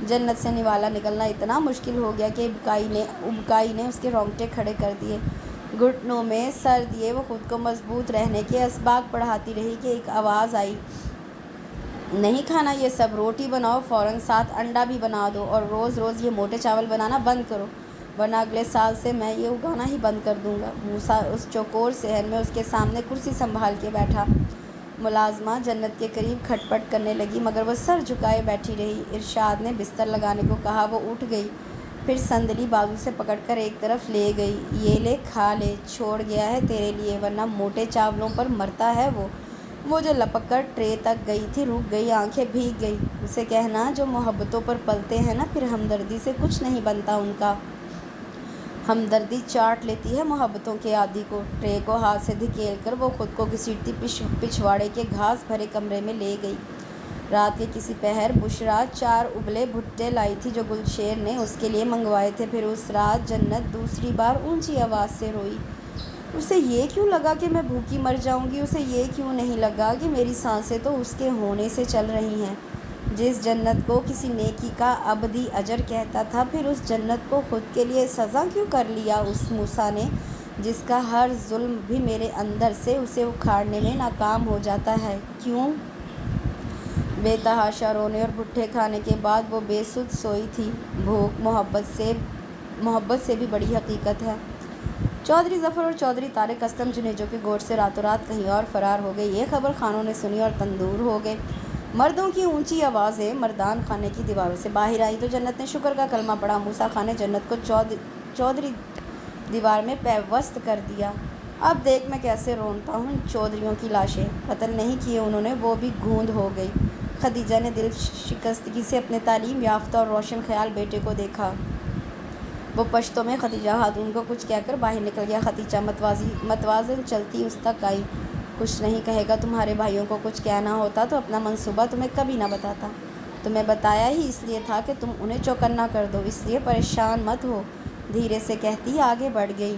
جنت سے نوالا نکلنا اتنا مشکل ہو گیا کہ ابکائی نے اس کے رونگٹے کھڑے کر دیے۔ گھٹنوں میں سر دیے وہ خود کو مضبوط رہنے کے اسباق پڑھاتی رہی کہ ایک آواز آئی، نہیں کھانا یہ سب، روٹی بناؤ، فوراً ساتھ انڈا بھی بنا دو، اور روز روز یہ موٹے چاول بنانا بند کرو، ورنہ اگلے سال سے میں یہ اگانا ہی بند کر دوں گا۔ موسیٰ اس چوکور صحن میں اس کے سامنے کرسی سنبھال کے بیٹھا۔ ملازمہ جنت کے قریب کھٹ پٹ کرنے لگی، مگر وہ سر جھکائے بیٹھی رہی۔ ارشاد نے بستر لگانے کو کہا، وہ اٹھ گئی۔ پھر سندلی بازو سے پکڑ کر ایک طرف لے گئی۔ یہ لے کھا لے، چھوڑ گیا ہے تیرے لیے، ورنہ موٹے چاولوں پر مرتا ہے وہ جو لپک کر ٹرے تک گئی تھی رک گئی، آنکھیں بھیگ گئی۔ اسے کہنا جو محبتوں پر پلتے ہیں نا، پھر ہمدردی سے کچھ نہیں بنتا ان کا۔ ہمدردی چاٹ لیتی ہے محبتوں کے عادی کو۔ ٹرے کو ہاتھ سے دھکیل کر وہ خود کو گھسیٹتی پچھواڑے کے گھاس بھرے کمرے میں لے گئی۔ رات کے کسی پہر بشریٰ 4 ابلے بھٹے لائی تھی جو گلشیر نے اس کے لیے منگوائے تھے۔ پھر اس رات جنت دوسری بار اونچی آواز سے روئی۔ اسے یہ کیوں لگا کہ میں بھوکی مر جاؤں گی؟ اسے یہ کیوں نہیں لگا کہ میری سانسیں تو اس کے ہونے سے چل رہی ہیں؟ جس جنت کو کسی نیکی کا ابدی اجر کہتا تھا، پھر اس جنت کو خود کے لیے سزا کیوں کر لیا اس موسیٰ نے، جس کا ہر ظلم بھی میرے اندر سے اسے اکھاڑنے میں ناکام ہو جاتا ہے؟ کیوں؟ بے تحاشا رونے اور بھٹے کھانے کے بعد وہ بے سدھ سوئی تھی۔ بھوک محبت سے بھی بڑی حقیقت ہے۔ چودھری ظفر اور چودھری طارق اسلم جنیجو کے گوشت سے راتوں رات کہیں اور فرار ہو گئے، یہ خبر خانوں نے سنی اور تندور ہو گئے۔ مردوں کی اونچی آوازیں مردان خانے کی دیواروں سے باہر آئی تو جنت نے شکر کا کلمہ پڑھا۔ موسیٰ خاں نے جنت کو چودھری دیوار میں پیوست کر دیا۔ اب دیکھ میں کیسے رونتا ہوں، چودھریوں کی لاشیں قتل نہیں کیے انہوں نے، وہ بھی گوند ہو گئی۔ خدیجہ نے دل شکستگی سے اپنے تعلیم یافتہ اور روشن خیال بیٹے کو دیکھا۔ وہ پشتوں میں خدیجہ خاتون کو کچھ کہہ کر باہر نکل گیا۔ خدیجہ متوازن چلتی اس تک آئی۔ کچھ نہیں کہے گا، تمہارے بھائیوں کو کچھ کہنا ہوتا تو اپنا منصوبہ تمہیں کبھی نہ بتاتا۔ تمہیں بتایا ہی اس لیے تھا کہ تم انہیں چوکنا کر دو، اس لیے پریشان مت ہو، دھیرے سے کہتی آگے بڑھ گئی۔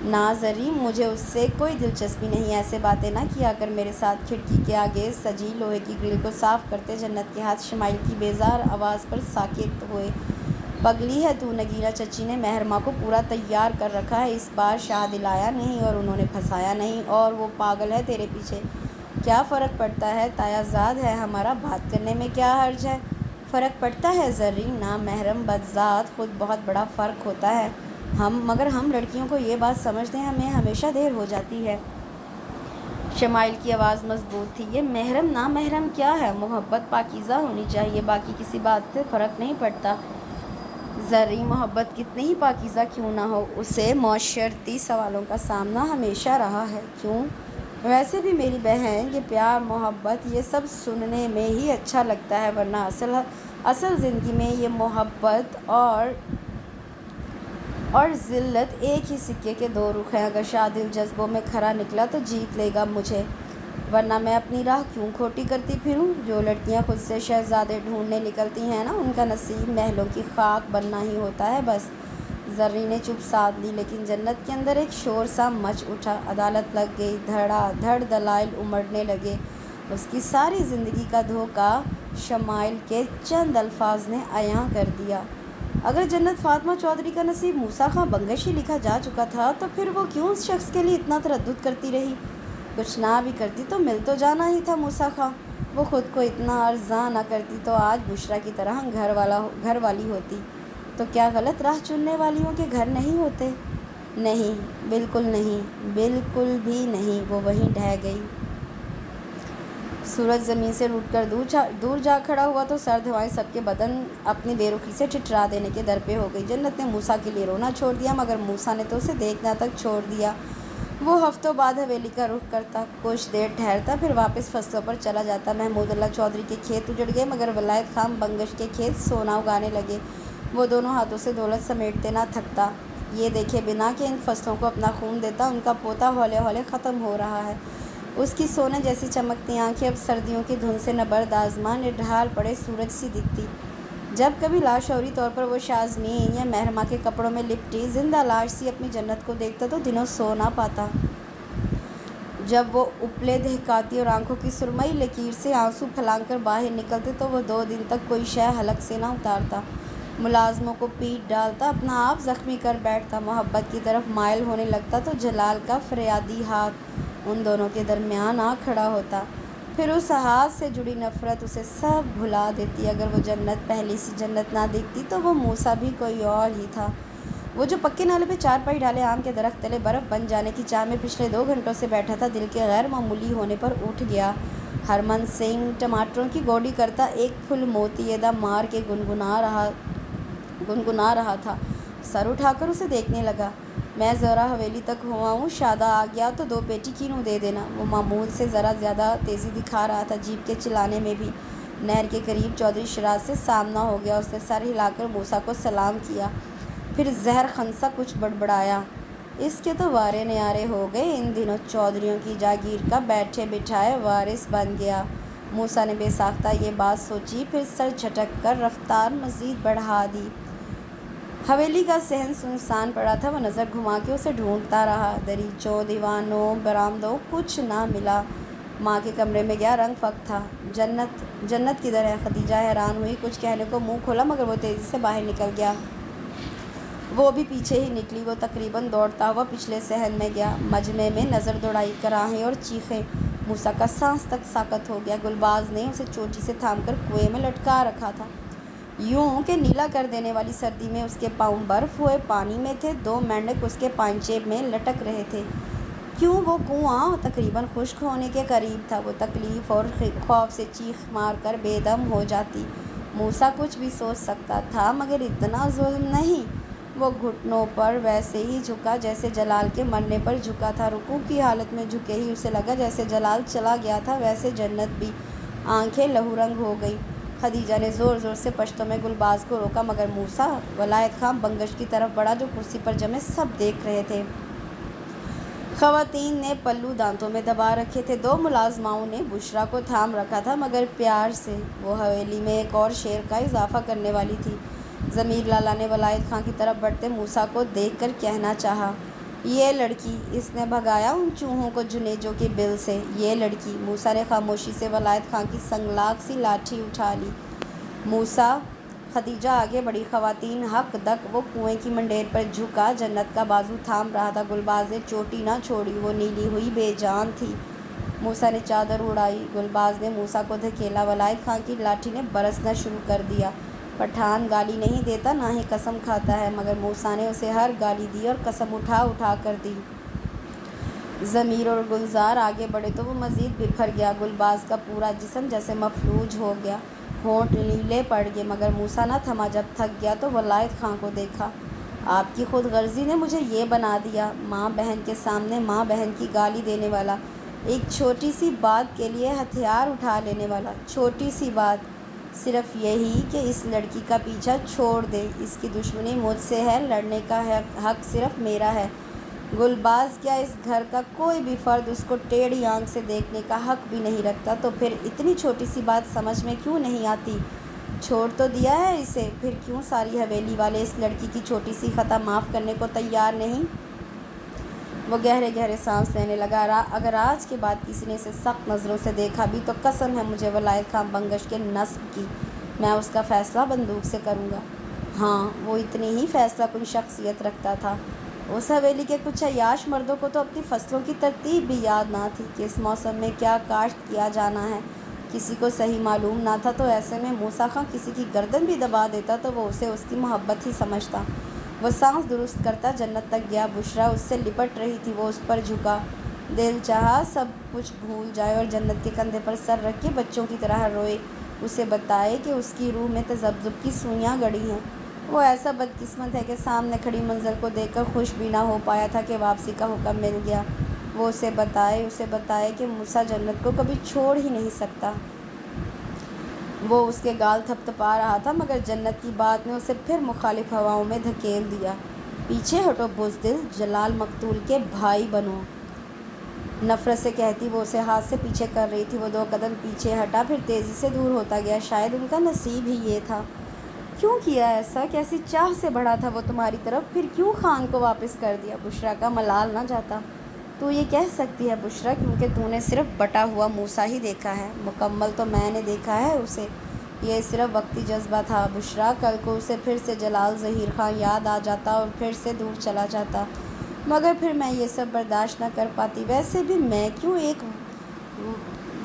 نا زریں، مجھے اس سے کوئی دلچسپی نہیں، ایسے باتیں نہ کیا کر میرے ساتھ۔ کھڑکی کے آگے سجی لوہے کی گرل کو صاف کرتے جنت کے ہاتھ شمائل کی بیزار آواز پر ساکت ہوئے۔ پگلی ہے تو، نگینہ چچی نے مہر ماں کو پورا تیار کر رکھا ہے، اس بار شاہ دلایا نہیں اور انہوں نے پھنسایا نہیں، اور وہ پاگل ہے تیرے پیچھے۔ کیا فرق پڑتا ہے، تایا زاد ہے ہمارا، بات کرنے میں کیا حرج ہے؟ فرق پڑتا ہے زریں، نامحرم بدذات خود بہت بڑا فرق ہوتا ہے، مگر ہم لڑکیوں کو یہ بات سمجھتے ہیں ہمیں ہمیشہ دیر ہو جاتی ہے۔ شمائل کی آواز مضبوط تھی۔ یہ محرم نامحرم کیا ہے، محبت پاکیزہ ہونی چاہیے، باقی کسی بات سے فرق نہیں پڑتا۔ زریں، محبت کتنی ہی پاکیزہ کیوں نہ ہو، اسے معاشرتی سوالوں کا سامنا ہمیشہ رہا ہے۔ کیوں؟ ویسے بھی میری بہن، یہ پیار محبت یہ سب سننے میں ہی اچھا لگتا ہے، ورنہ اصل زندگی میں یہ محبت اور ذلت ایک ہی سکے کے 2 رخ ہیں۔ اگر شاہ دل جذبوں میں کھرا نکلا تو جیت لے گا مجھے، ورنہ میں اپنی راہ کیوں کھوٹی کرتی پھروں؟ جو لڑکیاں خود سے شہزادے ڈھونڈنے نکلتی ہیں نا، ان کا نصیب محلوں کی خاک بننا ہی ہوتا ہے بس۔ زریں نے چپ سادھ لی، لیکن جنت کے اندر ایک شور سا مچ اٹھا۔ عدالت لگ گئی، دھڑا دھڑ دلائل امڑنے لگے۔ اس کی ساری زندگی کا دھوکہ شمائل کے چند الفاظ نے عیاں کر دیا۔ اگر جنت فاطمہ چودھری کا نصیب موسیٰ خاں بنگش ہی لکھا جا چکا تھا تو پھر وہ کیوں اس شخص کے لیے اتنا تردد کرتی رہی؟ کچھ نہ بھی کرتی تو مل تو جانا ہی تھا موسیٰ خاں۔ وہ خود کو اتنا ارزاں نہ کرتی تو آج بشریٰ کی طرح گھر والی ہوتی۔ تو کیا غلط راہ چننے والیوں کے گھر نہیں ہوتے؟ نہیں، بالکل نہیں، بالکل بھی نہیں۔ وہ وہیں ڈھہ گئی۔ سورج زمین سے روٹ کر دور جا کھڑا ہوا تو سرد ہوائیں سب کے بدن اپنی بے رخی سے ٹھٹھرا دینے کے در پہ ہو گئی۔ جنت نے موسیٰ کے لیے رونا چھوڑ دیا، مگر موسیٰ نے تو اسے دیکھنا تک چھوڑ دیا۔ وہ ہفتوں بعد حویلی کا رخ کرتا، کچھ دیر ٹھہرتا، پھر واپس فصلوں پر چلا جاتا۔ محمود اللہ چودھری کے کھیت اجڑ گئے، مگر ولایت خان بنگش کے کھیت سونا اگانے لگے۔ وہ دونوں ہاتھوں سے دولت سمیٹتے نہ تھکتا، یہ دیکھے بنا کہ ان فصلوں کو اپنا خون دیتا ان کا پوتا ہولے ہولے ختم ہو رہا ہے۔ اس کی سونے جیسی چمکتی آنکھیں اب سردیوں کی دھند سے نبرد آزما نڈھال پڑے سورج سی دکھتی۔ جب کبھی لاشعوری طور پر وہ شازمین یا مہرماں کے کپڑوں میں لپٹی زندہ لاش سی اپنی جنت کو دیکھتا تو دنوں سو نہ پاتا۔ جب وہ اپلے دہکاتی اور آنکھوں کی سرمئی لکیر سے آنسو پھلانگ کر باہر نکلتے تو وہ 2 دن تک کوئی شے حلق سے نہ اتارتا، ملازموں کو پیٹ ڈالتا، اپنا آپ زخمی کر بیٹھتا، محبت کی طرف مائل ہونے لگتا تو جلال کا فریادی ہاتھ ان دونوں کے درمیان آ کھڑا ہوتا، پھر اس ہاتھ سے جڑی نفرت اسے سب بھلا دیتی۔ اگر وہ جنت پہلی سی جنت نہ دکھتی تو وہ موسیٰ بھی کوئی اور ہی تھا۔ وہ جو پکے نالے پہ چارپائی ڈالے آم کے درخت تلے برف بن جانے کی چاہ میں پچھلے 2 گھنٹوں سے بیٹھا تھا، دل کے غیر معمولی ہونے پر اٹھ گیا۔ ہرمن سنگھ ٹماٹروں کی گوڈی کرتا ایک پھول موتی ایدا مار کے گنگنا رہا تھا، سر اٹھا کر اسے دیکھنے لگا۔ میں ذرا حویلی تک ہوا ہوں، شادہ آ گیا تو 2 پیٹی کینو دے دینا۔ وہ معمول سے ذرا زیادہ تیزی دکھا رہا تھا، جیپ کے چلانے میں بھی۔ نہر کے قریب چودھری شراز سے سامنا ہو گیا، اس نے سر ہلا کر موسیٰ کو سلام کیا، پھر زہر خنسا کچھ بڑبڑایا۔ اس کے تو وارے نیارے ہو گئے، ان دنوں چودھریوں کی جاگیر کا بیٹھے بٹھائے وارث بن گیا۔ موسیٰ نے بے ساختہ یہ بات سوچی، پھر سر جھٹک کر رفتار مزید بڑھا دی۔ حویلی کا صحن سنسان پڑا تھا، وہ نظر گھما کے اسے ڈھونڈتا رہا، دریچوں، دیوانوں، برآمدوں، کچھ نہ ملا۔ ماں کے کمرے میں گیا، رنگ فک تھا۔ جنت کدھر ہے؟ خدیجہ حیران ہوئی، کچھ کہنے کو منہ کھولا مگر وہ تیزی سے باہر نکل گیا۔ وہ بھی پیچھے ہی نکلی، وہ تقریباً دوڑتا ہوا پچھلے صحن میں گیا۔ مجمع میں نظر دوڑائی، کراہیں اور چیخیں، موسیٰ کا سانس تک ساکت ہو گیا۔ گلباز نے اسے چوٹی سے تھام کر کنویں میں لٹکا رکھا تھا، یوں کہ نیلا کر دینے والی سردی میں اس کے پاؤں برف ہوئے پانی میں تھے، 2 مینڈک اس کے پائنچے میں لٹک رہے تھے۔ کیوں وہ کنواں تقریباً خشک ہونے کے قریب تھا، وہ تکلیف اور خوف سے چیخ مار کر بے دم ہو جاتی۔ موسیٰ کچھ بھی سوچ سکتا تھا مگر اتنا ظلم نہیں۔ وہ گھٹنوں پر ویسے ہی جھکا جیسے جلال کے مرنے پر جھکا تھا، رکوع کی حالت میں جھکے ہی اسے لگا جیسے جلال چلا گیا تھا ویسے جنت بھی۔ آنکھیں لہو رنگ ہو گئی۔ خدیجہ نے زور زور سے پشتوں میں گلباز کو روکا مگر موسیٰ ولایت خان بنگش کی طرف بڑھا جو کرسی پر جمے سب دیکھ رہے تھے۔ خواتین نے پلو دانتوں میں دبا رکھے تھے، 2 ملازماؤں نے بشریٰ کو تھام رکھا تھا مگر پیار سے۔ وہ حویلی میں ایک اور شیر کا اضافہ کرنے والی تھی۔ ضمیر لالا نے ولایت خان کی طرف بڑھتے موسیٰ کو دیکھ کر کہنا چاہا، یہ لڑکی، اس نے بھگایا ان چوہوں کو جنیجوں کی بل سے، یہ لڑکی۔ موسیٰ نے خاموشی سے ولایت خان کی سنگلاخ سی لاٹھی اٹھا لی۔ موسیٰ، خدیجہ آگے بڑھی، خواتین ہک دک۔ وہ کنویں کی منڈیر پر جھکا، جنت کا بازو تھام رہا تھا۔ گلباز نے چوٹی نہ چھوڑی، وہ نیلی ہوئی بے جان تھی۔ موسیٰ نے چادر اڑائی، گلباز نے موسیٰ کو دھکیلا، ولایت خان کی لاٹھی نے برسنا شروع کر دیا۔ پٹھان گالی نہیں دیتا نہ ہی قسم کھاتا ہے، مگر موسیٰ نے اسے ہر گالی دی اور قسم اٹھا اٹھا کر دی۔ ضمیر اور گلزار آگے بڑھے تو وہ مزید بکھر گیا، گلباز کا پورا جسم جیسے مفلوج ہو گیا، ہونٹ نیلے پڑ گئے، مگر موسیٰ نہ تھما۔ جب تھک گیا تو ولایت خان کو دیکھا، آپ کی خود غرضی نے مجھے یہ بنا دیا، ماں بہن کے سامنے ماں بہن کی گالی دینے والا، ایک چھوٹی سی بات کے لیے ہتھیار اٹھا لینے والا۔ چھوٹی سی بات، صرف یہی کہ اس لڑکی کا پیچھا چھوڑ دے، اس کی دشمنی مجھ سے ہے، لڑنے کا حق صرف میرا ہے۔ گلباز، کیا اس گھر کا کوئی بھی فرد اس کو ٹیڑھی آنکھ سے دیکھنے کا حق بھی نہیں رکھتا؟ تو پھر اتنی چھوٹی سی بات سمجھ میں کیوں نہیں آتی؟ چھوڑ تو دیا ہے اسے، پھر کیوں ساری حویلی والے اس لڑکی کی چھوٹی سی خطا معاف کرنے کو تیار نہیں؟ وہ گہرے گہرے سانس لینے لگا۔ اگر آج کے بعد کسی نے اسے سخت نظروں سے دیکھا بھی تو قسم ہے مجھے ولایت خان بنگش کے نسب کی، میں اس کا فیصلہ بندوق سے کروں گا۔ ہاں، وہ اتنی ہی فیصلہ کن شخصیت رکھتا تھا۔ اس حویلی کے کچھ عیاش مردوں کو تو اپنی فصلوں کی ترتیب بھی یاد نہ تھی کہ اس موسم میں کیا کاشت کیا جانا ہے، کسی کو صحیح معلوم نہ تھا، تو ایسے میں موسیٰ خاں کسی کی گردن بھی دبا دیتا تو وہ اسے اس کی محبت ہی سمجھتا۔ وہ سانس درست کرتا جنت تک گیا۔ بشریٰ اس سے لپٹ رہی تھی، وہ اس پر جھکا۔ دل چاہا سب کچھ بھول جائے اور جنت کے کندھے پر سر رکھ کے بچوں کی طرح روئے، اسے بتائے کہ اس کی روح میں تذبذب کی سوئیاں گڑی ہیں۔ وہ ایسا بدقسمت ہے کہ سامنے کھڑی منظر کو دیکھ کر خوش بھی نہ ہو پایا تھا کہ واپسی کا حکم مل گیا۔ وہ اسے بتائے کہ موسیٰ جنت کو کبھی چھوڑ ہی نہیں سکتا۔ وہ اس کے گال تھپ تھپا رہا تھا، مگر جنت کی بات نے اسے پھر مخالف ہواؤں میں دھکیل دیا۔ پیچھے ہٹو بزدل، جلال مقتول کے بھائی بنو، نفرت سے کہتی وہ اسے ہاتھ سے پیچھے کر رہی تھی۔ وہ 2 قدم پیچھے ہٹا، پھر تیزی سے دور ہوتا گیا۔ شاید ان کا نصیب ہی یہ تھا۔ کیوں کیا ایسا؟ کیسی چاہ سے بڑھا تھا وہ تمہاری طرف، پھر کیوں خان کو واپس کر دیا؟ بشریٰ کا ملال نہ جاتا۔ تو یہ کہہ سکتی ہے بشریٰ، کیونکہ تو نے صرف بٹا ہوا موسیٰ ہی دیکھا ہے، مکمل تو میں نے دیکھا ہے اسے۔ یہ صرف وقتی جذبہ تھا بشریٰ، کل کو اسے پھر سے جلال ظہیر خاں یاد آ جاتا اور پھر سے دور چلا جاتا، مگر پھر میں یہ سب برداشت نہ کر پاتی۔ ویسے بھی میں کیوں ایک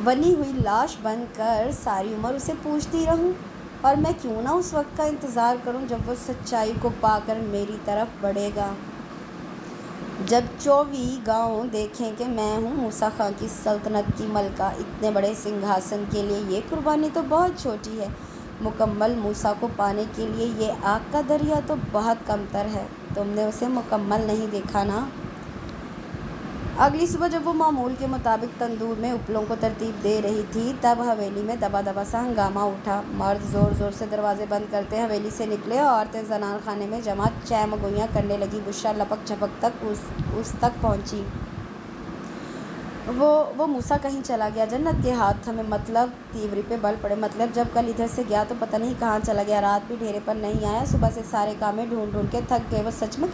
بنی ہوئی لاش بن کر ساری عمر اسے پوچھتی رہوں، اور میں کیوں نہ اس وقت کا انتظار کروں جب وہ سچائی کو پا کر میری طرف بڑھے گا، جب 24 گاؤں دیکھیں کہ میں ہوں موسیٰ خاں کی سلطنت کی ملکہ۔ اتنے بڑے سنگھاسن کے لیے یہ قربانی تو بہت چھوٹی ہے، مکمل موسیٰ کو پانے کے لیے یہ آگ کا دریا تو بہت کمتر ہے۔ تم نے اسے مکمل نہیں دیکھا نا؟ اگلی صبح جب وہ معمول کے مطابق تندور میں اپلوں کو ترتیب دے رہی تھی، تب حویلی میں دبا دبا سا ہنگامہ اٹھا۔ مرد زور زور سے دروازے بند کرتے حویلی سے نکلے، عورتیں زنان خانے میں جمع چہمگوئیاں کرنے لگی۔ بشریٰ لپک جھپک تک اس تک پہنچی۔ وہ موسیٰ کہیں چلا گیا؟ جنت کے ہاتھ تھمے، مطلب تیوری پہ بل پڑے۔ مطلب جب کل ادھر سے گیا تو پتہ نہیں کہاں چلا گیا، رات بھی ڈھیرے پر نہیں آیا، صبح سے سارے کامیں ڈھونڈ ڈھونڈ کے تھک گئے۔ وہ سچ میں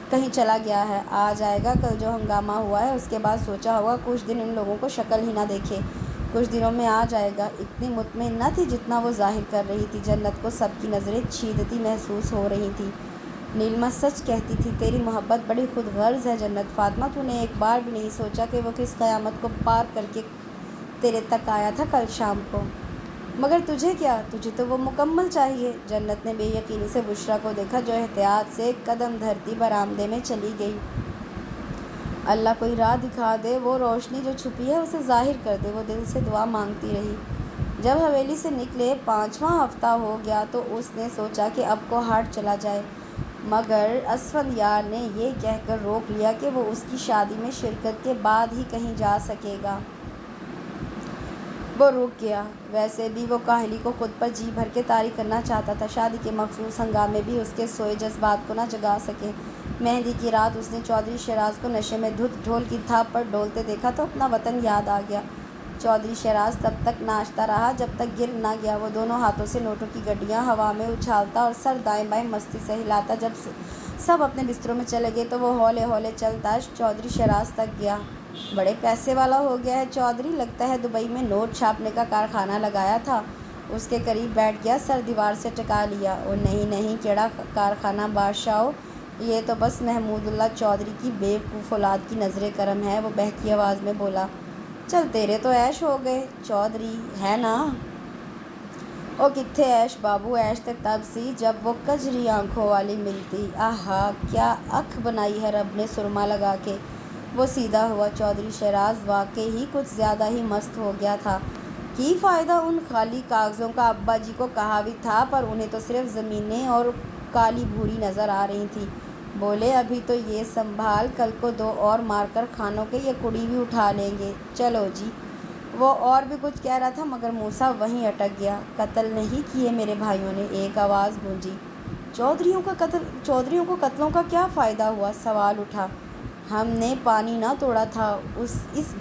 کہیں چلا گیا ہے؟ آ جائے گا، کل جو ہنگامہ ہوا ہے اس کے بعد سوچا ہوگا کچھ دن ان لوگوں کو شکل ہی نہ دیکھے، کچھ دنوں میں آ جائے گا۔ اتنی مطمئن نہ تھی جتنا وہ ظاہر کر رہی تھی۔ جنت کو سب کی نظریں چھیدتی محسوس ہو رہی تھی۔ نیلما سچ کہتی تھی، تیری محبت بڑی خود غرض ہے جنت۔ فاطمہ، تو نے ایک بار بھی نہیں سوچا کہ وہ کس قیامت کو پار کر کے تیرے تک آیا تھا کل شام کو؟ مگر تجھے کیا؟ تجھے تو وہ مکمل چاہیے۔ جنت نے بے یقینی سے بشریٰ کو دیکھا، جو احتیاط سے ایک قدم دھرتی برآمدے میں چلی گئی۔ اللہ کوئی راہ دکھا دے، وہ روشنی جو چھپی ہے اسے ظاہر کر دے، وہ دل سے دعا مانگتی رہی۔ جب حویلی سے نکلے 5واں ہفتہ ہو گیا تو اس نے سوچا کہ اب کو ہاٹ چلا جائے، مگر اسفندیار نے یہ کہہ کر روک لیا کہ وہ اس کی شادی میں شرکت کے بعد ہی کہیں جا سکے گا۔ وہ رک گیا۔ ویسے بھی وہ کاہلی کو خود پر جی بھر کے طاری کرنا چاہتا تھا، شادی کے مخصوص ہنگامے بھی اس کے سوئے جذبات کو نہ جگا سکے۔ مہندی کی رات اس نے چودھری شیراز کو نشے میں دھت ڈھول کی تھاپ پر ڈولتے دیکھا تو اپنا وطن یاد آ گیا۔ چودھری شیراز تب تک ناچتا رہا جب تک گر نہ گیا۔ وہ دونوں ہاتھوں سے نوٹوں کی گڈیاں ہوا میں اچھالتا اور سر دائیں بائیں مستی سے ہلاتا۔ جب سب اپنے بستروں میں چلے گئے تو وہ ہولے ہولے چلتا چودھری شیراز تک گیا۔ بڑے پیسے والا ہو گیا ہے چودھری، لگتا ہے دبئی میں نوٹ چھاپنے کا کارخانہ لگایا تھا۔ اس کے قریب بیٹھ گیا، سر دیوار سے ٹکا لیا۔ او نہیں نہیں، کیڑا کارخانہ بادشاہو، یہ تو بس محمود اللہ چودھری کی بے وقوف اولاد کی نظر کرم ہے۔ وہ بہکی آواز میں بولا، چل تیرے تو عیش ہو گئے چودھری، ہے نا؟ او کتھے عیش بابو، عیش تے تب سی جب وہ کجری آنکھوں والی ملتی۔ آہا، کیا اکھ بنائی ہے رب نے سرما لگا کے۔ وہ سیدھا ہوا۔ چودھری شیراز واقعی ہی کچھ زیادہ ہی مست ہو گیا تھا۔ کی فائدہ ان خالی کاغذوں کا؟ ابا جی کو کہا بھی تھا، پر انہیں تو صرف زمینیں اور کالی بھوری نظر آ رہی تھی۔ بولے، ابھی تو یہ سنبھال، کل کو 2 اور مار کر خانوں کے یہ کڑی بھی اٹھا لیں گے۔ چلو جی۔ وہ اور بھی کچھ کہہ رہا تھا مگر موسیٰ وہیں اٹک گیا۔ قتل نہیں کیے میرے بھائیوں نے، ایک آواز گونجی۔ چودھریوں کو قتلوں کا کیا فائدہ ہوا؟ سوال اٹھا۔ ہم نے پانی نہ توڑا تھا، اس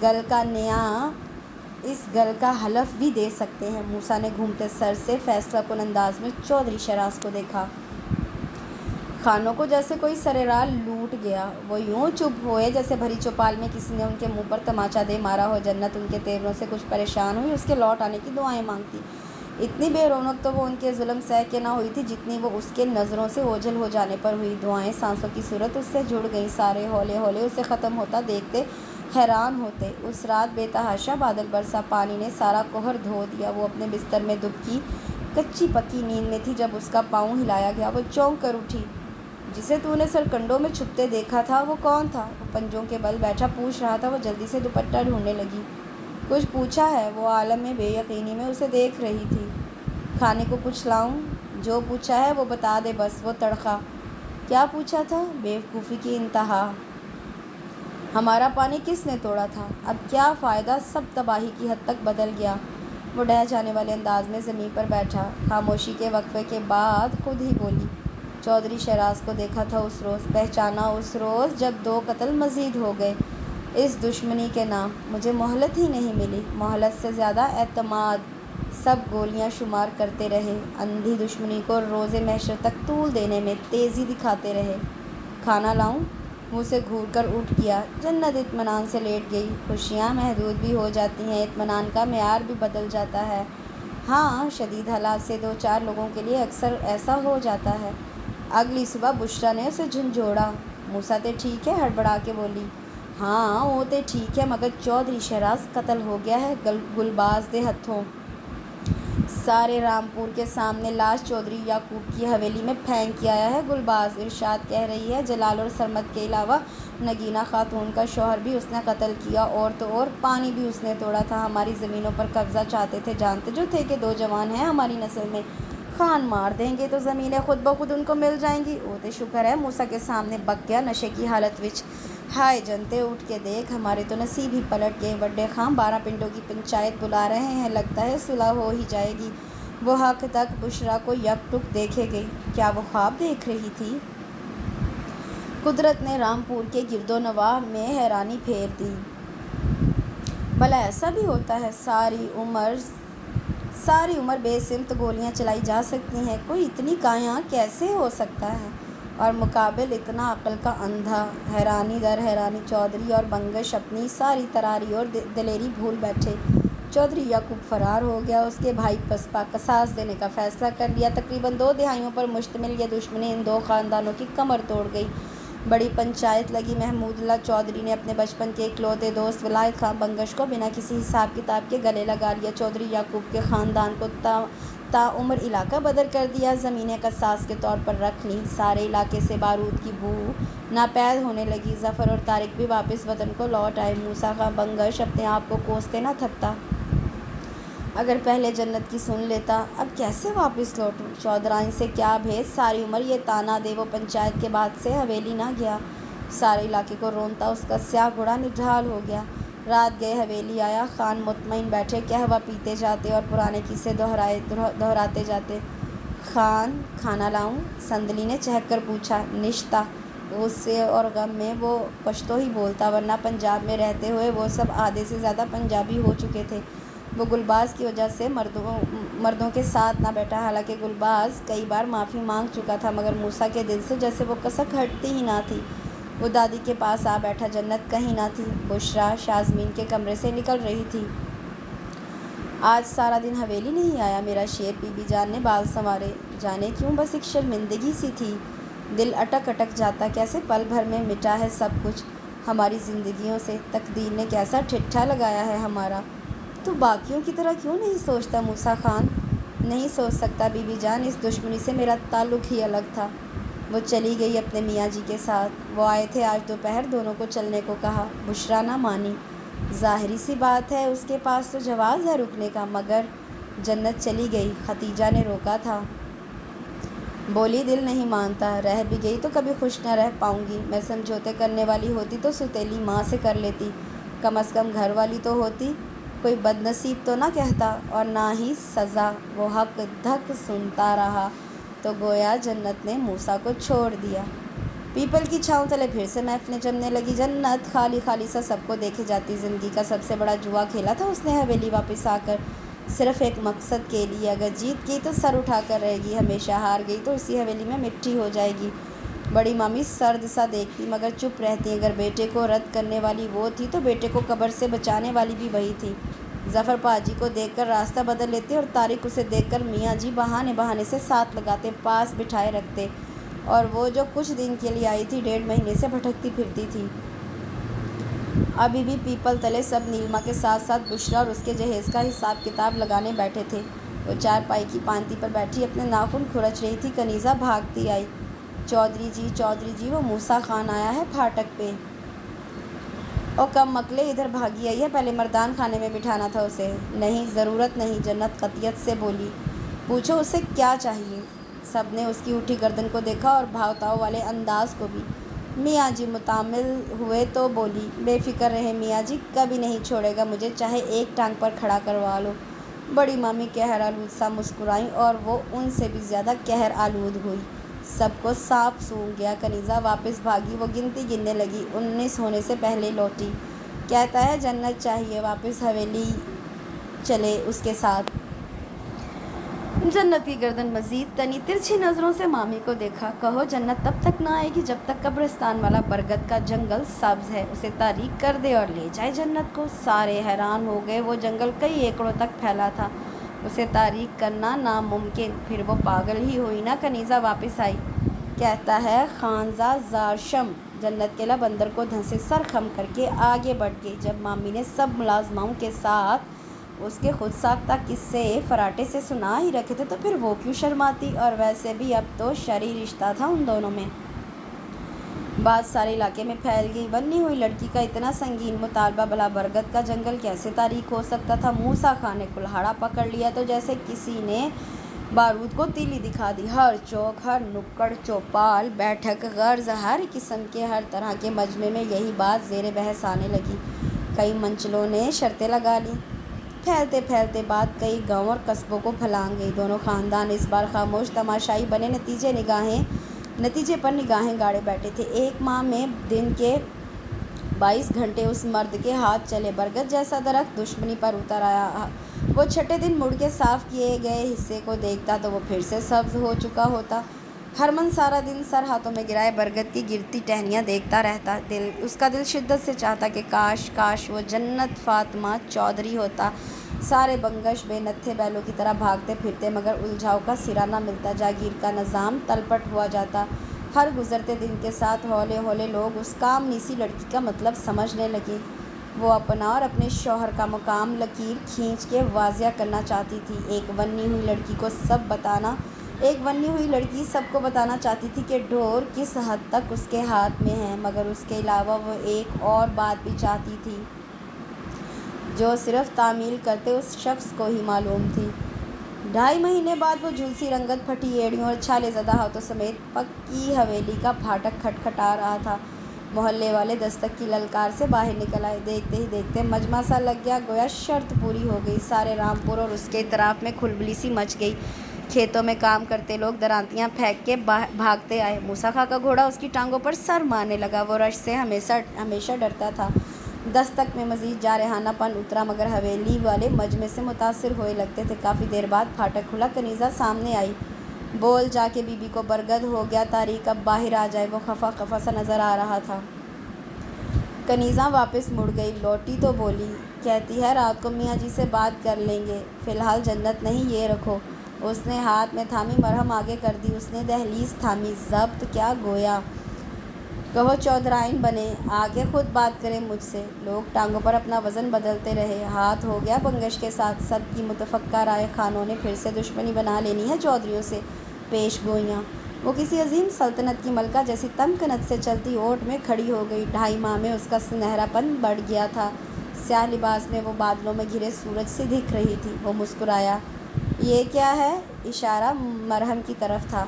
گل کا حلف بھی دے سکتے ہیں۔ موسیٰ نے گھومتے سر سے فیصلہ کن انداز میں چودھری شیراز کو دیکھا۔ خانوں کو جیسے کوئی سرے راہ لوٹ گیا۔ وہ یوں چپ ہوئے جیسے بھری چوپال میں کسی نے ان کے منہ پر تماچا دے مارا ہو۔ جنت ان کے تیوروں سے کچھ پریشان ہوئی، اس کے لوٹ آنے کی دعائیں مانگتی۔ اتنی بے رونق تو وہ ان کے ظلم سہ کے نہ ہوئی تھی جتنی وہ اس کے نظروں سے اوجھل ہو جانے پر ہوئی۔ دعائیں سانسوں کی صورت اس سے جڑ گئیں، سارے ہولے ہولے اسے ختم ہوتا دیکھتے حیران ہوتے۔ اس رات بے تحاشا بادل برسا، پانی نے سارا کوہر دھو دیا۔ وہ اپنے بستر میں دبکی کچی پکی نیند میں تھی جب اس کا پاؤں ہلایا گیا۔ وہ چونک کر اٹھی۔ جسے تو نے سرکنڈوں میں چھپتے دیکھا تھا وہ کون تھا؟ وہ پنجوں کے بل بیٹھا پوچھ رہا تھا۔ وہ جلدی سے دوپٹہ ڈھونڈنے لگی۔ کچھ پوچھا ہے؟ وہ عالم میں بے یقینی میں اسے دیکھ رہی تھی۔ کھانے کو کچھ لاؤں؟ جو پوچھا ہے وہ بتا دے بس۔ وہ تڑخا۔ کیا پوچھا تھا؟ بیوقوفی کی انتہا۔ ہمارا پانی کس نے توڑا تھا؟ اب کیا فائدہ، سب تباہی کی حد تک بدل گیا۔ وہ ڈہ جانے والے انداز میں زمین پر بیٹھا۔ خاموشی کے وقفے کے بعد خود ہی بولی۔ چودھری شہراز کو دیکھا تھا اس روز، پہچانا اس روز جب 2 قتل مزید ہو گئے اس دشمنی کے نام۔ مجھے مہلت ہی نہیں ملی، مہلت سے زیادہ اعتماد۔ سب گولیاں شمار کرتے رہے، اندھی دشمنی کو روز محشر تک طول دینے میں تیزی دکھاتے رہے۔ کھانا لاؤں؟ منہ سے گھور کر اٹھ گیا۔ جنت اطمینان سے لیٹ گئی۔ خوشیاں محدود بھی ہو جاتی ہیں، اطمینان کا معیار بھی بدل جاتا ہے۔ ہاں، شدید حالات سے 2-4 لوگوں کے لیے اکثر ایسا ہو جاتا ہے۔ اگلی صبح بشریٰ نے اسے جھنجھوڑا۔ موسیٰ تے ٹھیک ہے؟ ہڑبڑا کے بولی۔ ہاں وہ تے ٹھیک ہے، مگر چودھری شہراز قتل ہو گیا ہے گلباز دے ہتھوں۔ سارے رامپور کے سامنے لاش چودھری یعقوب کی حویلی میں پھینک کے آیا ہے گلباز۔ ارشاد کہہ رہی ہے جلال اور سرمد کے علاوہ نگینہ خاتون کا شوہر بھی اس نے قتل کیا، اور تو اور پانی بھی اس نے توڑا تھا۔ ہماری زمینوں پر قبضہ چاہتے تھے، جانتے جو تھے کہ 2 جوان ہیں ہماری نسل میں، خان مار دیں گے تو زمینیں خود بخود ان کو مل جائیں گی۔ وہ تے شکر ہے موسیٰ کے سامنے بک گیا نشے کی حالت وچ۔ ہائے جنتے، اٹھ کے دیکھ، ہمارے تو نصیب ہی پلٹ گئے۔ وڈے خاں 12 پنڈوں کی پنچایت بلا رہے ہیں، لگتا ہے صلح ہو ہی جائے گی۔ وہ حق تک بشریٰ کو یک ٹک دیکھے گئی۔ کیا وہ خواب دیکھ رہی تھی؟ قدرت نے رامپور کے گرد و نواح میں حیرانی پھیر دی۔ بھلا ایسا بھی ہوتا ہے؟ ساری عمر بے سمت گولیاں چلائی جا سکتی ہیں، کوئی اتنی کایاں کیسے ہو سکتا ہے؟ اور مقابل اتنا عقل کا اندھا۔ حیرانی در حیرانی چودھری اور بنگش اپنی ساری تراری اور دلیری بھول بیٹھے۔ چودھری یعقوب فرار ہو گیا، اس کے بھائی پسپا قصاص دینے کا فیصلہ کر لیا۔ تقریباً 2 دہائیوں پر مشتمل یہ دشمنی ان 2 خاندانوں کی کمر توڑ گئی۔ بڑی پنچایت لگی۔ محمود اللہ چودھری نے اپنے بچپن کے اکلوتے دوست ولایت خان بنگش کو بنا کسی حساب کتاب کے گلے لگا لیا۔ چودھری یعقوب کے خاندان کو تا عمر علاقہ بدر کر دیا، زمینیں قصاص کے طور پر رکھ لیں۔ سارے علاقے سے بارود کی بو ناپید ہونے لگی۔ ظفر اور طارق بھی واپس وطن کو لوٹ آئے۔ موسیٰ خان بنگش اپنے آپ کو کوستے نہ تھکتا۔ اگر پہلے جنت کی سن لیتا، اب کیسے واپس لوٹوں؟ چودھرائن سے کیا بھید، ساری عمر یہ تانا دے وہ پنچایت کے بعد سے حویلی نہ گیا۔ سارے علاقے کو رونتا اس کا سیاہ گھوڑا نڈھال ہو گیا۔ رات گئے حویلی آیا، خان مطمئن بیٹھے قہوہ پیتے جاتے اور پرانے قصے دہراتے جاتے۔ خان، کھانا لاؤں؟ سندلی نے چہک کر پوچھا۔ نشتہ۔ غصے اور غم میں وہ پشتو ہی بولتا، ورنہ پنجاب میں رہتے ہوئے وہ سب آدھے سے زیادہ پنجابی ہو چکے تھے۔ وہ گلباز کی وجہ سے مردوں کے ساتھ نہ بیٹھا، حالانکہ گلباز کئی بار معافی مانگ چکا تھا، مگر موسیٰ کے دل سے جیسے وہ کسک ہٹتی ہی نہ تھی۔ وہ دادی کے پاس آ بیٹھا۔ جنت کہیں نہ تھی۔ بشریٰ شازمین کے کمرے سے نکل رہی تھی۔ آج سارا دن حویلی نہیں آیا میرا شیر؟ بی بی جان نے بال سنوارے۔ جانے کیوں، بس ایک شرمندگی سی تھی۔ دل اٹک اٹک جاتا، کیسے پل بھر میں مٹا ہے سب کچھ ہماری زندگیوں سے۔ تقدیر نے کیسا ٹھٹھا لگایا ہے ہمارا۔ تو باقیوں کی طرح کیوں نہیں سوچتا موسیٰ خان؟ نہیں سوچ سکتا بی بی جان، اس دشمنی سے میرا تعلق ہی الگ تھا۔ وہ چلی گئی اپنے میاں جی کے ساتھ، وہ آئے تھے آج دوپہر، دونوں کو چلنے کو کہا۔ بشریٰ نہ مانی۔ ظاہری سی بات ہے اس کے پاس تو جواز ہے رکنے کا، مگر جنت چلی گئی، ختیجہ نے روکا تھا۔ بولی دل نہیں مانتا، رہ بھی گئی تو کبھی خوش نہ رہ پاؤں گی۔ میں سمجھوتے کرنے والی ہوتی تو سوتیلی ماں سے کر لیتی، کم از کم گھر والی تو ہوتی، کوئی بد نصیب تو نہ کہتا، اور نہ ہی سزا۔ وہ حق دھک سنتا رہا تو گویا جنت نے موسیٰ کو چھوڑ دیا۔ پیپل کی چھاؤں تلے پھر سے محفلیں جمنے لگی۔ جنت خالی خالی سا سب کو دیکھے جاتی۔ زندگی کا سب سے بڑا جوا کھیلا تھا اس نے حویلی واپس آ کر، صرف ایک مقصد کے لیے۔ اگر جیت گئی تو سر اٹھا کر رہے گی، ہمیشہ ہار گئی تو اسی حویلی میں مٹی ہو جائے گی۔ بڑی مامی سرد سا دیکھتی مگر چپ رہتی۔ اگر بیٹے کو رد کرنے والی وہ تھی تو بیٹے کو قبر سے بچانے والی بھی وہی تھی۔ ظفر پاجی کو دیکھ کر راستہ بدل لیتے، اور طارق اسے دیکھ کر میاں جی بہانے سے ساتھ لگاتے، پاس بٹھائے رکھتے، اور وہ جو کچھ دن کے لیے آئی تھی 1.5 مہینے سے بھٹکتی پھرتی تھی۔ ابھی بھی پیپل تلے سب نیلما کے ساتھ ساتھ بشرا اور اس کے جہیز کا حساب کتاب لگانے بیٹھے تھے۔ وہ چارپائی کی پانتی پر بیٹھی اپنے ناخن کھرچ رہی تھی۔ کنیزہ بھاگتی آئی، چودھری جی وہ موسیٰ خان آیا ہے پھاٹک پہ۔ او کم مکلے، ادھر بھاگی آئی ہے، پہلے مردان خانے میں بٹھانا تھا اسے۔ نہیں، ضرورت نہیں، جنت قطعیت سے بولی۔ پوچھو اسے کیا چاہیے۔ سب نے اس کی اٹھی گردن کو دیکھا اور بھاؤتاؤ والے انداز کو بھی۔ میاں جی متعامل ہوئے تو بولی، بے فکر رہے میاں جی، کبھی نہیں چھوڑے گا مجھے، چاہے ایک ٹانگ پر کھڑا کروا لو۔ بڑی مامی قہر آلود سا مسکرائیں اور وہ ان سے بھی زیادہ قہر آلود ہوئی۔ سب کو سانپ سونگھ گیا۔ کنیزہ واپس بھاگی، وہ گنتی گننے لگی، 19 ہونے سے پہلے لوٹی۔ کہتا ہے جنت چاہیے، واپس حویلی چلے اس کے ساتھ۔ جنت کی گردن مزید تنی، ترچھی نظروں سے مامی کو دیکھا۔ کہو جنت تب تک نہ آئے گی جب تک قبرستان والا برگد کا جنگل سبز ہے، اسے تاریک کر دے اور لے جائے جنت کو۔ سارے حیران ہو گئے، وہ جنگل کئی ایکڑوں تک پھیلا تھا، اسے تاریک کرنا ناممکن۔ پھر وہ پاگل ہی ہوئی نا۔ کنیزہ واپس آئی، کہتا ہے خانزا زارشم۔ جنت کے لب اندر کو دھنسے، سر خم کر کے آگے بڑھ گئی۔ جب مامی نے سب ملازماؤں کے ساتھ اس کے خود ساختہ قصے فراٹے سے سنا ہی رکھے تھے تو پھر وہ کیوں شرماتی؟ اور ویسے بھی اب تو شرعی رشتہ تھا ان دونوں میں۔ بات سارے علاقے میں پھیل گئی۔ بنی ہوئی لڑکی کا اتنا سنگین مطالبہ، بھلا برگد کا جنگل کیسے تاریک ہو سکتا تھا؟ موسیٰ خان نے کلہاڑا پکڑ لیا تو جیسے کسی نے بارود کو تیلی دکھا دی۔ ہر چوک، ہر نکڑ، چوپال، بیٹھک، غرض ہر قسم کے، ہر طرح کے مجمع میں یہی بات زیر بحث آنے لگی۔ کئی منچلوں نے شرطیں لگا لیں۔ پھیلتے پھیلتے بات کئی گاؤں اور قصبوں کو پھلانگ گئی۔ دونوں خاندان اس بار خاموش تماشائی بنے، نتیجے پر نگاہیں گاڑے بیٹھے تھے۔ ایک ماہ میں دن کے 22 گھنٹے اس مرد کے ہاتھ چلے۔ برگد جیسا درخت دشمنی پر اتر آیا۔ وہ چھٹے دن مڑ کے صاف کیے گئے حصے کو دیکھتا تو وہ پھر سے سبز ہو چکا ہوتا۔ ہرمن سارا دن سر ہاتھوں میں گرائے برگد کی گرتی ٹہنیاں دیکھتا رہتا۔ اس کا دل شدت سے چاہتا کہ کاش وہ جنت فاطمہ چودھری ہوتا۔ سارے بنگش بے نتھے بیلوں کی طرح بھاگتے پھرتے، مگر الجھاؤ کا سرا نہ ملتا، جاگیر کا نظام تلپٹ ہوا جاتا۔ ہر گزرتے دن کے ساتھ ہولے ہولے لوگ اس کامنی سی لڑکی کا مطلب سمجھنے لگے۔ وہ اپنا اور اپنے شوہر کا مقام لکیر کھینچ کے واضح کرنا چاہتی تھی۔ ایک بنی ہوئی لڑکی سب کو بتانا چاہتی تھی کہ ڈور کس حد تک اس کے ہاتھ میں ہے، مگر اس کے علاوہ وہ ایک اور بات بھی چاہتی تھی جو صرف تعمیل کرتے اس شخص کو ہی معلوم تھی۔ 2.5 مہینے بعد وہ جھلسی رنگت پھٹی ایڑیوں اور چھالے زدہ ہاتھوں سمیت پکی حویلی کا پھاٹک کھٹکھٹا رہا تھا۔ محلے والے دستک کی للکار سے باہر نکل آئے۔ دیکھتے ہی دیکھتے مجمع سا لگ گیا، گویا شرط پوری ہو گئی۔ سارے رامپور اور اس کے اطراف میں کھلبلی سی مچ گئی۔ کھیتوں میں کام کرتے لوگ درانتیاں پھینک کے بھاگتے آئے۔ موسیٰ خاں کا گھوڑا اس کی ٹانگوں پر سر مارنے لگا۔ وہ رش سے ہمیشہ ڈرتا تھا۔ دستک میں مزید جارحانہ پن اترا، مگر حویلی والے مجمع سے متاثر ہوئے لگتے تھے۔ کافی دیر بعد پھاٹک کھلا، کنیزہ سامنے آئی۔ بول جا کے بی بی کو، برگد ہو گیا تاریک، اب باہر آ جائے۔ وہ خفا خفا سا نظر آ رہا تھا۔ کنیزہ واپس مڑ گئی، لوٹی تو بولی، کہتی ہے رات کو میاں جی سے بات کر لیں گے، فی الحال جنت نہیں، یہ رکھو۔ اس نے ہاتھ میں تھامی مرہم آگے کر دی۔ اس نے دہلیز تھامی، ضبط کیا گویا کہو چودھرائن بنے، آگے خود بات کریں مجھ سے۔ لوگ ٹانگوں پر اپنا وزن بدلتے رہے۔ ہاتھ ہو گیا بنگش کے ساتھ۔ سب کی متفقہ رائے، خانوں نے پھر سے دشمنی بنا لینی ہے چودھریوں سے۔ پیش گوئیاں۔ وہ کسی عظیم سلطنت کی ملکہ جیسی تمکنت سے چلتی اوٹ میں کھڑی ہو گئی۔ 2.5 ماہ میں اس کا سنہرا پن بڑھ گیا تھا۔ سیاہ لباس میں وہ بادلوں میں گھرے سورج سی دکھ رہی تھی۔ وہ مسکرایا۔ یہ کیا ہے؟ اشارہ مرہم کی طرف تھا۔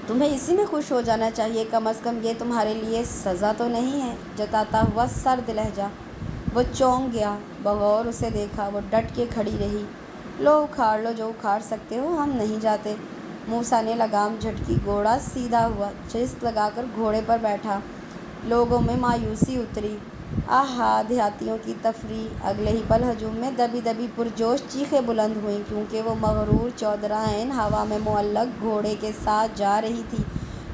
تمہیں اسی میں خوش ہو جانا چاہیے، کم از کم یہ تمہارے لیے سزا تو نہیں ہے، جتاتا ہوا سرد لہجہ۔ وہ چونک گیا، بغور اسے دیکھا۔ وہ ڈٹ کے کھڑی رہی۔ لو اکھاڑ لو جو اکھاڑ سکتے ہو، ہم نہیں جاتے۔ موسیٰ نے لگام جھٹکی، گھوڑا سیدھا ہوا، چست لگا کر گھوڑے پر بیٹھا۔ لوگوں میں مایوسی اتری۔ آہا، دیہاتیوں کی تفریح۔ اگلے ہی پل ہجوم میں دبی دبی پرجوش چیخیں بلند ہوئیں، کیونکہ وہ مغرور چودھرائن ہوا میں معلق گھوڑے کے ساتھ جا رہی تھی۔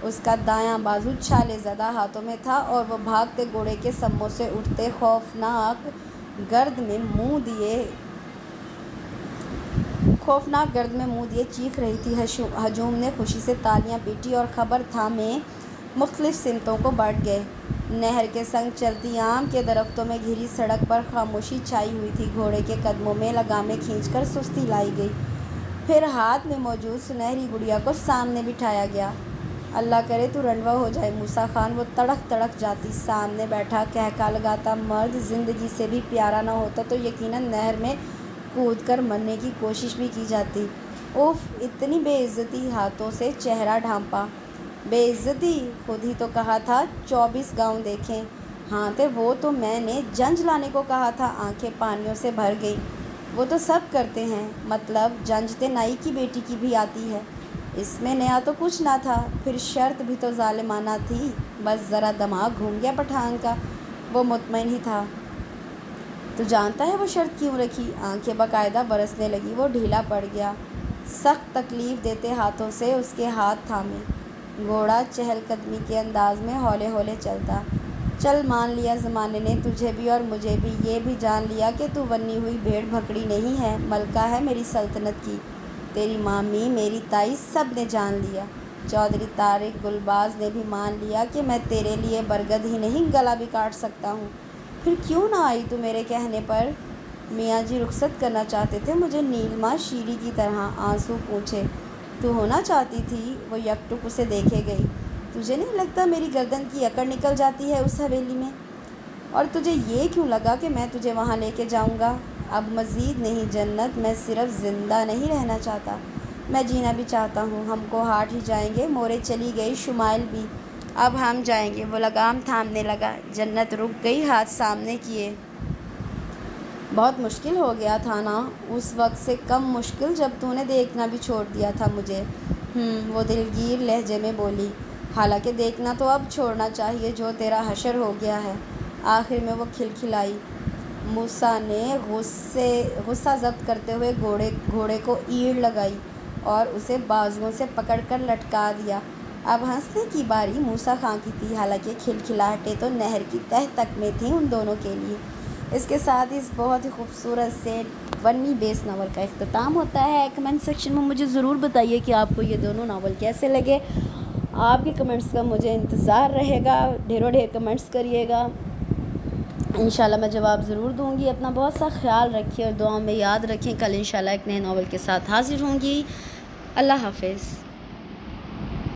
اس کا دایاں بازو چھالے زدہ ہاتھوں میں تھا اور وہ بھاگتے گھوڑے کے سموں سے اٹھتے خوفناک گرد میں منہ دیے چیخ رہی تھی۔ ہجوم نے خوشی سے تالیاں پیٹی اور خبر تھامے مختلف سمتوں کو بڑھ گئے۔ نہر کے سنگ چلتی آم کے درختوں میں گھری سڑک پر خاموشی چھائی ہوئی تھی۔ گھوڑے کے قدموں میں لگامیں کھینچ کر سستی لائی گئی، پھر ہاتھ میں موجود سنہری گڑیا کو سامنے بٹھایا گیا۔ اللہ کرے تو رنڈوا ہو جائے موسیٰ خان، وہ تڑک تڑک جاتی۔ سامنے بیٹھا کہکا لگاتا مرد زندگی سے بھی پیارا نہ ہوتا تو یقیناً نہر میں کود کر مرنے کی کوشش بھی کی جاتی۔ اف، اتنی بے عزتی! ہاتھوں سے چہرہ ڈھانپا۔ بے عزتی؟ خود ہی تو کہا تھا 24 گاؤں دیکھیں۔ ہاں تے وہ تو میں نے جنج لانے کو کہا تھا۔ آنکھیں پانیوں سے بھر گئیں۔ وہ تو سب کرتے ہیں، مطلب جنج تے نائی کی بیٹی کی بھی آتی ہے، اس میں نیا تو کچھ نہ تھا۔ پھر شرط بھی تو ظالمانہ تھی، بس ذرا دماغ گھوم گیا پٹھان کا۔ وہ مطمئن ہی تھا۔ تو جانتا ہے وہ شرط کیوں رکھی؟ آنکھیں باقاعدہ برسنے لگی۔ وہ ڈھیلا پڑ گیا، سخت تکلیف دیتے ہاتھوں سے اس کے ہاتھ تھامے۔ گھوڑا چہل قدمی کے انداز میں ہولے ہولے چلتا۔ چل، مان لیا زمانے نے تجھے بھی اور مجھے بھی، یہ بھی جان لیا کہ تو ونی ہوئی بھیڑ بھکڑی نہیں ہے، ملکہ ہے میری سلطنت کی۔ تیری مامی، میری تائی، سب نے جان لیا۔ چودھری طارق گلباز نے بھی مان لیا کہ میں تیرے لیے برگد ہی نہیں گلا بھی کاٹ سکتا ہوں۔ پھر کیوں نہ آئی تو میرے کہنے پر؟ میاں جی رخصت کرنا چاہتے تھے مجھے، نیلما شیری کی طرح۔ آنسو پوچھے۔ تو ہونا چاہتی تھی؟ وہ یکٹک اسے دیکھے گئی۔ تجھے نہیں لگتا میری گردن کی اکڑ نکل جاتی ہے اس حویلی میں؟ اور تجھے یہ کیوں لگا کہ میں تجھے وہاں لے کے جاؤں گا؟ اب مزید نہیں جنت، میں صرف زندہ نہیں رہنا چاہتا، میں جینا بھی چاہتا ہوں۔ ہم کو ہاٹ ہی جائیں گے، مورے چلی گئی شمائل بھی، اب ہم جائیں گے۔ وہ لگام تھامنے لگا۔ جنت رک گئی، ہاتھ سامنے کیے۔ بہت مشکل ہو گیا تھا نا؟ اس وقت سے کم مشکل جب تو نے دیکھنا بھی چھوڑ دیا تھا مجھے۔ وہ دلگیر لہجے میں بولی۔ حالانکہ دیکھنا تو اب چھوڑنا چاہیے جو تیرا حشر ہو گیا ہے۔ آخر میں وہ کھلکھلائی۔ موسیٰ نے غصہ ضبط کرتے ہوئے گھوڑے کو ایڑ لگائی اور اسے بازوؤں سے پکڑ کر لٹکا دیا۔ اب ہنسنے کی باری موسیٰ خان کی تھی، حالانکہ کھلکھلاہٹیں تو نہر کی تہ تک میں تھیں ان دونوں کے لیے۔ اس کے ساتھ اس بہت ہی خوبصورت سے فنی بیس ناول کا اختتام ہوتا ہے۔ کمنٹ سیکشن میں مجھے ضرور بتائیے کہ آپ کو یہ دونوں ناول کیسے لگے۔ آپ کے کمنٹس کا مجھے انتظار رہے گا، ڈھیروں ڈھیر کمنٹس کریے گا، انشاءاللہ میں جواب ضرور دوں گی۔ اپنا بہت سا خیال رکھیں اور دعاؤں میں یاد رکھیں۔ کل انشاءاللہ ایک نئے ناول کے ساتھ حاضر ہوں گی۔ اللہ حافظ۔